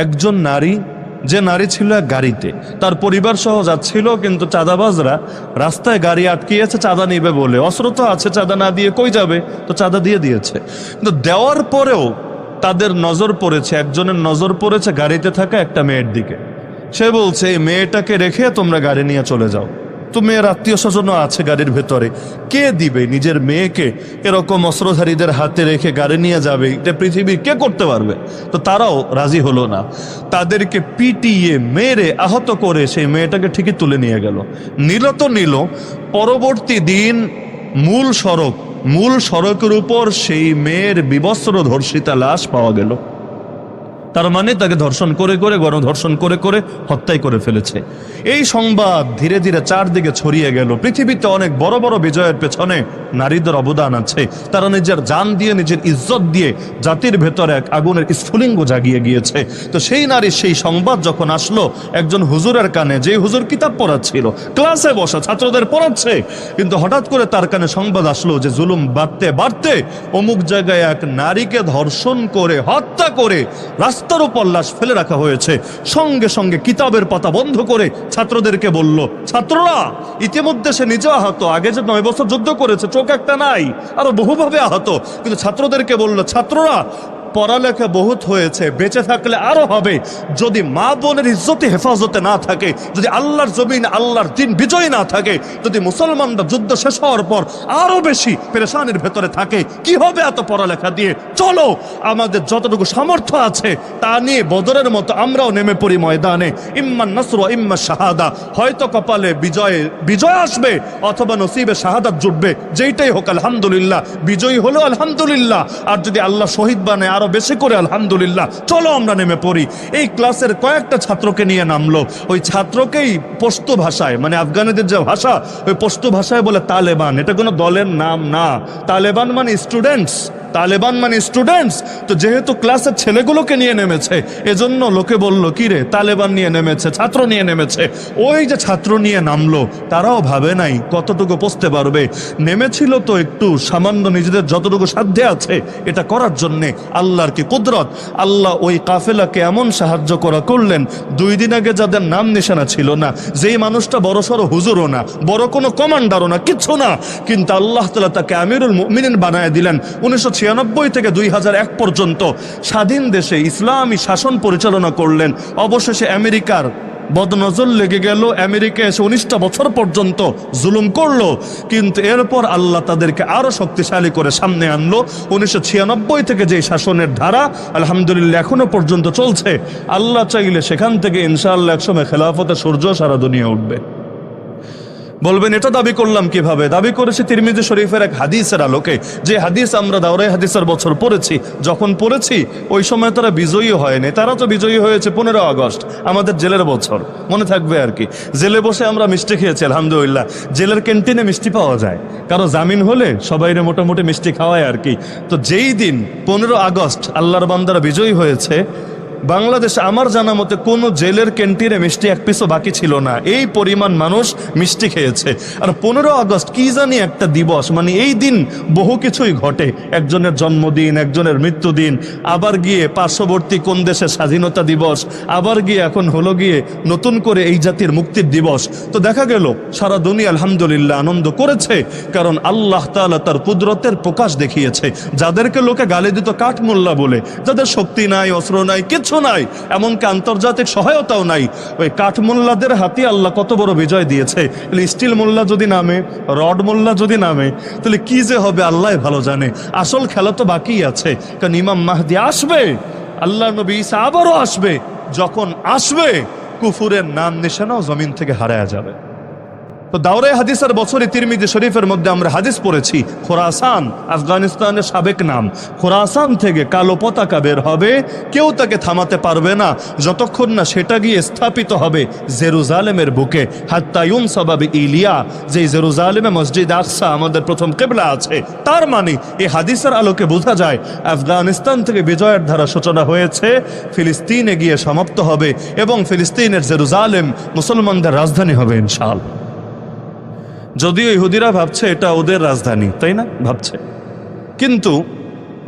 একজন নারী, যে নারী ছিল এক গাড়িতে, তার পরিবার সহ যাচ্ছিল, কিন্তু চাঁদাবাজরা রাস্তায় গাড়ি আটকিয়েছে চাঁদা নিবে বলে। অস্ত্র তো আছে, চাঁদা না দিয়ে কই যাবে? তো চাঁদা দিয়ে দিয়েছে। কিন্তু দেওয়ার পরেও তাদের নজর পড়েছে, একজনের নজর পড়েছে গাড়িতে থাকা একটা মেয়ের দিকে। সে বলছে, এই মেয়েটাকে রেখে তোমরা গাড়ি নিয়ে চলে যাও। তো মেয়ের আত্মীয় স্বজনও আছে গাড়ির ভেতরে, কে দিবে নিজের মেয়েকে এরকম অস্ত্রধারীদের হাতে রেখে গাড়ি নিয়ে যাবে? এটা পৃথিবীর কে করতে পারবে? তো তারাও রাজি হলো না। তাদেরকে পিটিয়ে মেরে আহত করে সেই মেয়েটাকে ঠিকই তুলে নিয়ে গেল। নিল তো নিল, পরবর্তী দিন মূল সড়কের উপর সেই মেয়ের বিবস্ত্র ধর্ষিতা লাশ পাওয়া গেল। তার মানে তাকে ধর্ষণ করে গণধর্ষণ করে হত্যাই করে ফেলেছে। এই সংবাদ ধীরে ধীরে চারদিকে ছড়িয়ে গেল। পৃথিবীতে অনেক বড় বড় বিজয়ের পেছনে নারীদের অবদান আছে। তারা নিজের জান দিয়ে, নিজের ইজ্জত দিয়ে জাতির ভেতরে এক আগুনের স্ফুলিঙ্গ জাগিয়ে গিয়েছে। তো সেই নারীর সেই সংবাদ যখন আসলো একজন হুজুরের কানে, যে হুজুর কিতাব পড়াচ্ছিল, ক্লাসে বসা ছাত্রদের পড়াচ্ছে, কিন্তু হঠাৎ করে তার কানে সংবাদ আসলো যে জুলুম বাড়তে বাড়তে অমুক জায়গায় এক নারীকে ধর্ষণ করে হত্যা করে রাস্তার উপর লাশ ফেলে রাখা হয়েছে। সঙ্গে সঙ্গে কিতাবের পাতা বন্ধ করে ছাত্রদেরকে বলল, ছাত্ররা, ইতিমধ্যে সে নিজে আহত, আগে যে 9 বছর যুদ্ধ করেছে, চোখ একটা নাই, আরো বহুভাবে আহত, কিন্তু ছাত্রদেরকে বলল, ছাত্ররা, পড়ালেখা বহুত হয়েছে, বেঁচে থাকলে আরো হবে। যদি মা বোনের ইজ্জতে হেফাজতে না থাকে, যদি আল্লাহর জমিন আল্লাহর দিন বিজয় না থাকে, যদি মুসলমানরা যুদ্ধ শেষ হওয়ার পর আরো বেশি পেরেশানির ভেতরে থাকে, কি হবে এত পড়ালেখা দিয়ে? চলো আমাদের যতটুকু সামর্থ্য আছে তা নিয়ে বদরের মতো আমরাও নেমে পড়ি ময়দানে। ইম্মান নাসর ওয়া ইম্মা শাহাদা, হয়তো কপালে বিজয় আসবে অথবা নসিবে শাহাদাত জুটবে, যেইটাই হোক আলহামদুলিল্লাহ। বিজয়ী হলো আলহামদুলিল্লাহ, আর যদি আল্লাহ শহীদ বানায় আরো বেশি করে আলহামদুলিল্লাহ। চলো আমরা নেমে পড়ি। এই ক্লাসের কয়েকটা ছাত্রকে নিয়ে নামলো। ওই ছাত্রকেই পশতু ভাষায়, মানে আফগানিদের যে ভাষা, ওই পশতু ভাষায় বলে তালেবান। এটা কোনো দলের নাম না, তালেবান মানে স্টুডেন্টস, তালেবান মানে স্টুডেন্টস। তো যেহেতু ক্লাসের ছেলেগুলোকে নিয়ে নেমেছে, এজন্য লোকে বলল কি রে তালেবান নিয়ে নেমেছে, ছাত্র নিয়ে নেমেছে। ওই যে ছাত্র নিয়ে নামলো, তারাও ভাবে নাই কতটুকু পৌঁছতে পারবে। নেমেছিল তো একটু সামান্য নিজেদের যতটুকু সাধ্যে আছে এটা করার জন্যে। আল্লাহর কি কুদরত! আল্লাহ ওই কাফেলাকে এমন সাহায্য করলেন, 2 দিন আগে যাদের নাম নিশানা ছিল না, যেই মানুষটা বড় সড়ো হুজুরও না, বড় কোনো কমান্ডারও না, কিচ্ছু না, কিন্তু আল্লাহ তাআলা তাকে আমিরুল মুমিনিন বানায় দিলেন। 1996 থেকে 2001 পর্যন্ত স্বাধীন দেশে ইসলামী শাসন পরিচালনা করলেন। অবশেষে আমেরিকার বদনজর লেগে গেল, আমেরিকা এসে 19টা বছর পর্যন্ত জুলুম করলো, কিন্তু এরপর আল্লাহ তাদেরকে আরো শক্তিশালী করে সামনে আনলো। 1996 থেকে যে শাসনের ধারা আলহামদুলিল্লাহ এখনো পর্যন্ত চলছে। আল্লাহ চাইলে সেখান থেকে ইনশাআল্লাহ একসময় খেলাফতের সূর্য সারা দুনিয়া উঠবে। বলবেন এটা দাবি করলাম কিভাবে? দাবি করেছি তিরমিজি শরীফের এক হাদিসের আলোকে, যে হাদিস আমরা দাওরায়ে হাদিসের বছর পড়েছি। যখন পড়েছি ওই সময় তারা বিজয়ী হয়নি, তারা তো বিজয়ী হয়েছে 15 আগস্ট, আমাদের জেলের বছর, মনে থাকবে আর কি। জেলে বসে আমরা মিষ্টি খেয়েছি আলহামদুলিল্লাহ। জেলের ক্যান্টিনে মিষ্টি পাওয়া যায়, কারো জামিন হলে সবাইরে মোটামুটি মিষ্টি খাওয়ায় আর কি। তো যেই দিন 15 আগস্ট আল্লাহর বান্দারা বিজয়ী হয়েছে, বাংলাদেশে আমার জানা মতে কোনো জেলের ক্যান্টিনে মিষ্টি এক পিসও বাকি ছিল না, এই পরিমাণ মানুষ মিষ্টি খেয়েছে। আর 15 আগস্ট কি জানি একটা দিবস, মানে এই দিন বহু কিছুই ঘটে। একজনের জন্মদিন, একজনের মৃত্যুদিন, আবার গিয়ে পার্শ্ববর্তী কোন দেশের স্বাধীনতা দিবস, আবার গিয়ে এখন হলো গিয়ে নতুন করে এই জাতির মুক্তির দিবস। তো দেখা গেল সারা দুনিয়া আলহামদুলিল্লাহ আনন্দ করেছে, কারণ আল্লাহ তাআলা তার কুদরতের প্রকাশ দেখিয়েছে। যাদেরকে লোকে গালি দিত কাঠমোল্লা বলে, যাদের শক্তি নাই, অস্ত্র নাই, কিছু নাই, এমনকি আন্তর্জাতিক সহায়তাও নাই, ওই কাঠমোল্লাদের হাতে আল্লাহ কত বড় বিজয় দিয়েছে। স্টিল মোল্লা যদি নামে, রড মোল্লা যদি নামে, তাহলে কি যে হবে আল্লাহ ভালো জানে। আসল খেলা তো বাকি আছে, কারণ ইমাম মাহদি আসবে, আল্লাহ নবী ঈসা আবারও আসবে। যখন আসবে কুফুরের নাম নিশানাও জমিন থেকে হারায়া যাবে। তো দাওরায়ে হাদিসের বছরে তিরমিজি শরীফের মধ্যে আমরা হাদিস পড়েছি, খোরাসান আফগানিস্তানের সাবেক নাম, খোরাসান থেকে কালো পতাকা বের হবে, কেউ তাকে থামাতে পারবে না যতক্ষণ না সেটা গিয়ে স্থাপিত হবে জেরুজালেমের বুকে। হাত্তা ইউনসাবা বিইলিয়া, যে জেরুজালেমে মসজিদ আকসা আমাদের প্রথম কিবলা আছে। তার মানে এই হাদিসের আলোকে বোঝা যায় আফগানিস্তান থেকে বিজয়ের ধারা সূচনা হয়েছে, ফিলিস্তিনে গিয়ে সমাপ্ত হবে, এবং ফিলিস্তিনের জেরুজালেম মুসলমানদের রাজধানী হবে ইনশাআল্লাহ। যদিও ইহুদিরা ভাবছে এটা ওদের রাজধানী, তাই না ভাবছে, কিন্তু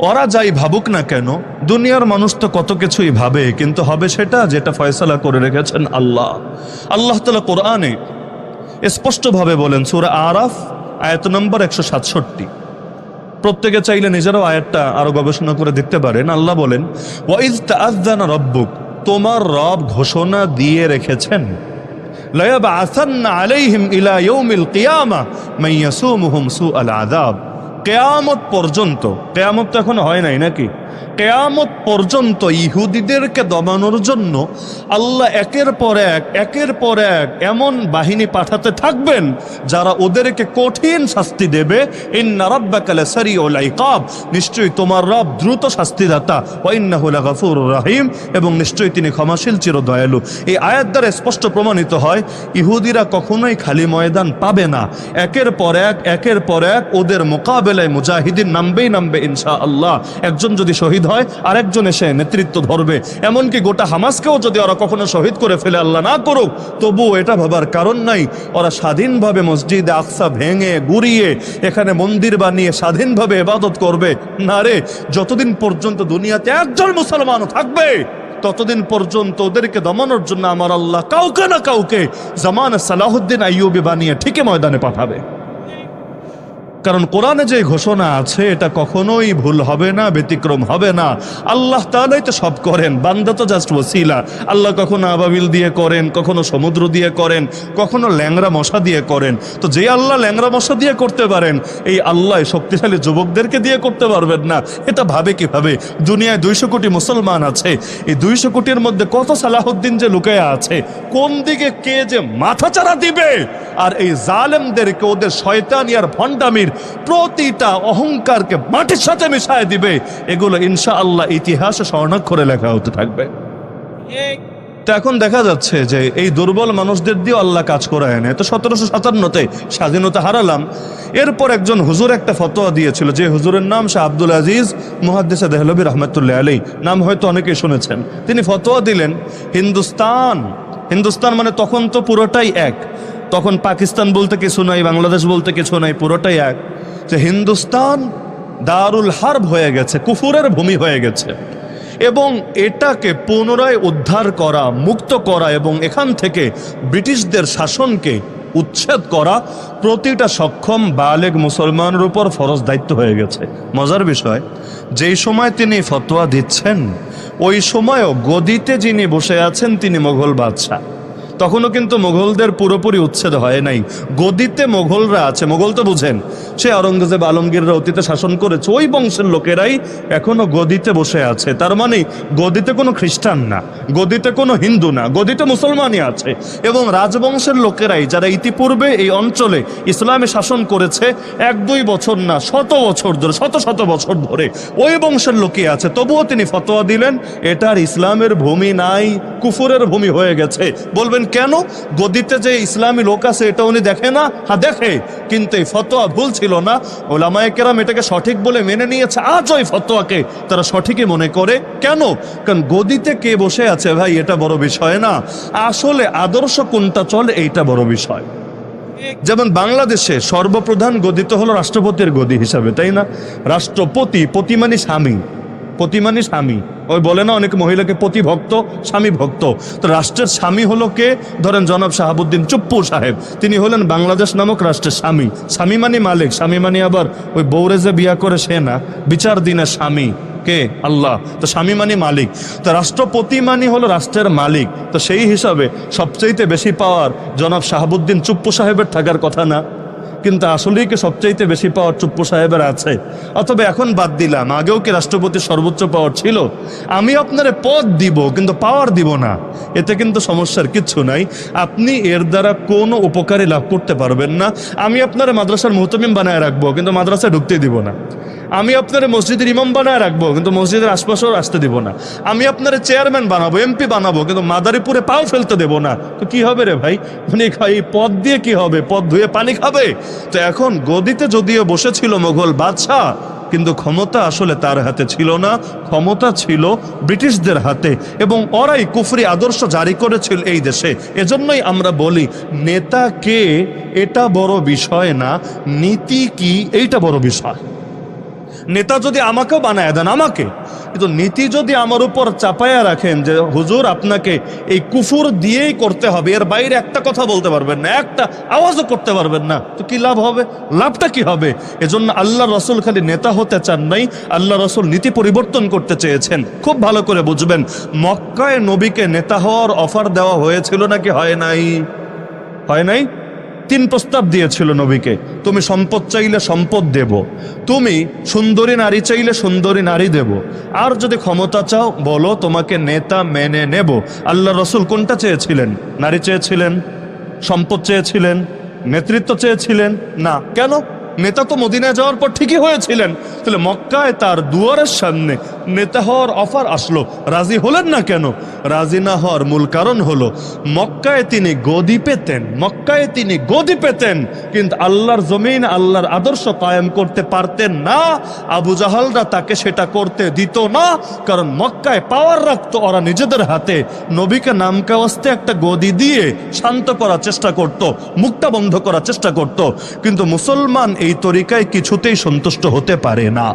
ওরা যাই ভাবুক না কেন, দুনিয়ার মানুষ তো কত কিছুই ভাবে, কিন্তু হবে সেটা যেটা ফয়সালা করে রেখেছেন আল্লাহ। আল্লাহ তাআলা কোরআনে স্পষ্টভাবে বলেন, সূরা আরাফ আয়াত নম্বর 167। প্রত্যেকে চাইলে নিজেরাও আয়াতটা আরো গবেষণা করে দেখতে পারেন। আল্লাহ বলেন, ওয়াইজ তাআযানা রাব্বুক, তোমার রব ঘোষণা দিয়ে রেখেছেন, লায়াবআসান্না আলাইহিম ইলা ইয়াউমিল কিয়ামা মান ইয়াসুমুহুম সুআল আযাব। কিয়ামত পর্যন্ত, কিয়ামত তো এখনো হয় নাই নাকি, কিয়ামত পর্যন্ত ইহুদিদেরকে দমানোর জন্য আল্লাহ একের পর এক এমন বাহিনী পাঠাতে থাকবেন যারা ওদেরকে কঠিন শাস্তি দেবে। ইন্না রাব্বাকা লাসারিউল ইকাব, নিশ্চয়ই তোমার রব দ্রুত শাস্তিদাতা। ওয়া ইন্নাহু লাগাফুরুর রহিম, এবং নিশ্চয়ই তিনি ক্ষমাশীল চির দয়ালু। এই আয়াত দ্বারা স্পষ্ট প্রমাণিত হয় ইহুদিরা কখনোই খালি ময়দান পাবে না। একের পর এক ওদের মোকাবেলায় মুজাহিদিন নামবে ইনশাআল্লাহ। একজন যদি শহীদ হয় আরেকজন এসে নেতৃত্ব ধরবে। এমনকি গোটা হামাসকেও যদি ওরা কখনো শহীদ করে ফেলে, আল্লাহ না করুক, তবুও এটা ভাবার কারণ নাই ওরা স্বাধীনভাবে মসজিদে আকসা ভেঙে গুড়িয়ে এখানে মন্দির বানিয়ে স্বাধীনভাবে ইবাদত করবে। না রে, যতদিন পর্যন্ত দুনিয়াতে একজন মুসলমানও থাকবে ততদিন পর্যন্ত ওদেরকে দমানোর জন্য আমার আল্লাহ কাউকে না কাউকে জামানে সালাহুদ্দিন আইয়ুবী বানিয়ে ঠিকই ময়দানে পাঠাবে। কারণ কোরআনে যে ঘোষণা আছে এটা কখনোই ভুল হবে না, ব্যতিক্রম হবে না। আল্লাহ তাআলাই তো সব করেন, বান্দা তো জাস্ট ওসিলা। আল্লাহ কখনো আবাবিল দিয়ে করেন, কখনো সমুদ্র দিয়ে করেন, কখনো ল্যাংড়া মশা দিয়ে করেন। তো যে আল্লাহ ল্যাংড়া মশা দিয়ে করতে পারেন, এই আল্লাহ শক্তিশালী যুবকদেরকে দিয়ে করতে পারবেন না? এটা ভাবে কিভাবে? দুনিয়ায় 200 কোটি মুসলমান আছে, এই 200 কোটির মধ্যে কত সালাহুদ্দিন যে লুকায়া আছে, কোন দিকে কে যে মাথাচাড়া দিবে আর এই জালেমদেরকে ওদের শয়তানি আর ভণ্ডামির প্রতিটা অহংকারকে মাটির সাথে মিশায় দিবে, এগুলো ইনশাআল্লাহ ইতিহাসে স্বর্ণাক্ষরে লেখা হতে থাকবে। তো এখন দেখা যাচ্ছে যে এই দুর্বল মানুষদের দিয়ে আল্লাহ কাজ করায় না। তো 1757-তে স্বাধীনতা হারালাম। এরপর একজন হুজুর একটা ফতোয়া দিয়েছিল, যে হুজুরের নাম শাহ আব্দুল আজিজ মুহাদ্দিস দেহলভী রহমতুল্লাহ আলাইহি, নাম হয়তো অনেকেই শুনেছেন। তিনি ফতোয়া দিলেন, হিন্দুস্তান মানে তখন তো পুরোটাই এক, তখন পাকিস্তান বলতে কিছু নাই, বাংলাদেশ বলতে কিছু নাই, পুরোটাই এক। যে হিন্দুস্তান দারুল হার্ব হয়ে গেছে, কুফুরের ভূমি হয়ে গেছে, এবং এটাকে পুনরায় উদ্ধার করা, মুক্ত করা এবং এখান থেকে ব্রিটিশদের শাসনকে উচ্ছেদ করা প্রতিটা সক্ষম বালেগ মুসলমানের উপর ফরজ দায়িত্ব হয়ে গেছে। মজার বিষয়, যেই সময় তিনি ফতোয়া দিচ্ছেন ওই সময়ও গদিতে যিনি বসে আছেন তিনি মোগল বাদশাহ। তখনও কিন্তু মোগলদের পুরোপুরি উচ্ছেদ হয় নাই, গদিতে মোগলরা আছে। মোগল তো বুঝেন, সে আওরঙ্গজেব আলমগীররা অতীতে শাসন করেছে, ওই বংশের লোকেরাই এখনো গদিতে বসে আছে। তার মানে গদিতে কোনো খ্রিস্টান না, গদিতে কোনো হিন্দু না, গদিতে মুসলমানই আছে। এবং রাজবংশের লোকেরাই, যারা ইতিপূর্বে এই অঞ্চলে ইসলামে শাসন করেছে 1-2 বছর না, শত বছর ধরে ওই বংশের লোকই আছে। তবুও তিনি ফতোয়া দিলেন এটার ইসলামের ভূমি নাই, কুফুরের ভূমি হয়ে গেছে। বলবেন কেন? গদিতে যে ইসলামী লোক আছে এটা উনি দেখে না? হ্যাঁ দেখে, কিন্তু এই ফতোয়া ভুল ছিল না। ওলামায়ে কেরাম এটাকে সঠিক বলে মেনে নিয়েছে। আজ ওই ফতোয়াকে তারা সঠিকই মনে করে। কেন? কারণ গদিতে কে বসে আছে ভাই এটা বড় বিষয় না, আসলে আদর্শ কোনটা চলে এইটা বড় বিষয়। যেমন বাংলাদেশে সর্বপ্রধান গদি তো হলো রাষ্ট্রপতির গদি হিসাবে, তাই না? পতি মানে স্বামী, পতি মানে স্বামী। ওই বলে না অনেক মহিলাকে পতি ভক্ত, স্বামী ভক্ত। তো রাষ্ট্রের স্বামী হলো কে? ধরেন জনাব শাহাবুদ্দিন চুপ্পু সাহেব, তিনি হলেন বাংলাদেশ নামক রাষ্ট্রের স্বামী। স্বামী মানে মালিক, স্বামী মানে আবার ওই বউরে যে বিয়া করে সে না, বিচার দিনের স্বামী কে? আল্লাহ। তো স্বামী মানে মালিক, তো রাষ্ট্রপতি মানে হলো রাষ্ট্রের মালিক। তো সেই হিসাবে সবচাইতে বেশি পাওয়ার জনাব শাহাবুদ্দিন চুপ্পু সাহেবের থাকার কথা না? কিন্তু আসলেই কি সবচাইতে বেশি পাওয়ার চুপ্পু সাহেবের আছে? অথবা এখন বাদ দিলাম, আগেও কি রাষ্ট্রপতির সর্বোচ্চ পাওয়ার ছিল? আমি আপনারে পদ দিব কিন্তু পাওয়ার দিব না, এতে কিন্তু সমস্যার কিচ্ছু নাই। আপনি এর দ্বারা কোনো উপকারী লাভ করতে পারবেন না। আমি আপনার মাদ্রাসার মুহতামিম বানায় রাখবো কিন্তু মাদ্রাসায় ঢুকতে দিব না। আমি আপনার মসজিদের ইমাম বানায় রাখবো কিন্তু মসজিদের আশপাশেও আসতে দিব না। আমি আপনার চেয়ারম্যান বানাবো, এমপি বানাবো, কিন্তু মাদারীপুরে পাও ফেলতে দেব না। তো কি হবে রে ভাই? মানে এই পদ দিয়ে কি হবে? পদ ধুয়ে পানি খাবে? তো এখন গদিতে যদিও বসেছিল মোগল বাদশাহ, কিন্তু ক্ষমতা আসলে তার হাতে ছিল না, ক্ষমতা ছিল ব্রিটিশদের হাতে, এবং ওরাই কুফরি আদর্শ জারি করেছিল এই দেশে। এজন্যই আমরা বলি নেতা কে এটা বড় বিষয় না, নীতি কি এইটা বড় বিষয়। নেতা যদি আমাকেও বানায় দেন, আমাকে, কিন্তু নীতি যদি আমার উপর চাপায়া রাখেন যে হুজুর আপনাকে এই কুফুর দিয়েই করতে হবে, এর বাইরে একটা কথা বলতে পারবেন না, একটা আওয়াজও করতে পারবেন না, তো কি লাভ হবে? লাভটা কি হবে? এজন্য আল্লাহ রসুল খালি নেতা হতে চান নাই, আল্লাহ রসুল নীতি পরিবর্তন করতে চেয়েছেন। খুব ভালো করে বুঝবেন, মক্কায় নবীকে নেতা হওয়ার অফার দেওয়া হয়েছিল নাকি হয় নাই? হয় নাই? 3 প্রস্তাব দিয়েছিল নবীকে, তুমি সম্পদ চাইলে সম্পদ দেব, তুমি সুন্দরী নারী চাইলে সুন্দরী নারী দেব, আর যদি ক্ষমতা চাও বলো তোমাকে নেতা মেনে নেব। আল্লাহ রসুল কোনটা চেয়েছিলেন? নারী চেয়েছিলেন? সম্পদ চেয়েছিলেন? নেতৃত্ব চেয়েছিলেন? না। কেন? নেতা তো মদিনায় যাওয়ার পর ঠিকই হয়েছিলেন। তাহলে মক্কায় তার দুয়ারের সামনে নেতা হওয়ার অফার আসলো, রাজি হলেন না কেন? রাজি না হওয়ার মূল কারণ হলো মক্কায় তিনি গদি পেতেন কিন্তু আল্লাহর জমিন, আল্লাহর আদর্শ কায়েম করতে পারতেন না। আবু জাহালরা তাকে সেটা করতে দিত না, কারণ মক্কায় পাওয়ার রাখতো ওরা নিজেদের হাতে। নবীকে নামকাওয়াস্তে একটা গদি দিয়ে শান্ত করার চেষ্টা করত, মুখটা বন্ধ করার চেষ্টা করত, কিন্তু মুসলমান এই তরিকায় কিছুতেই সন্তুষ্ট হতে পারে না।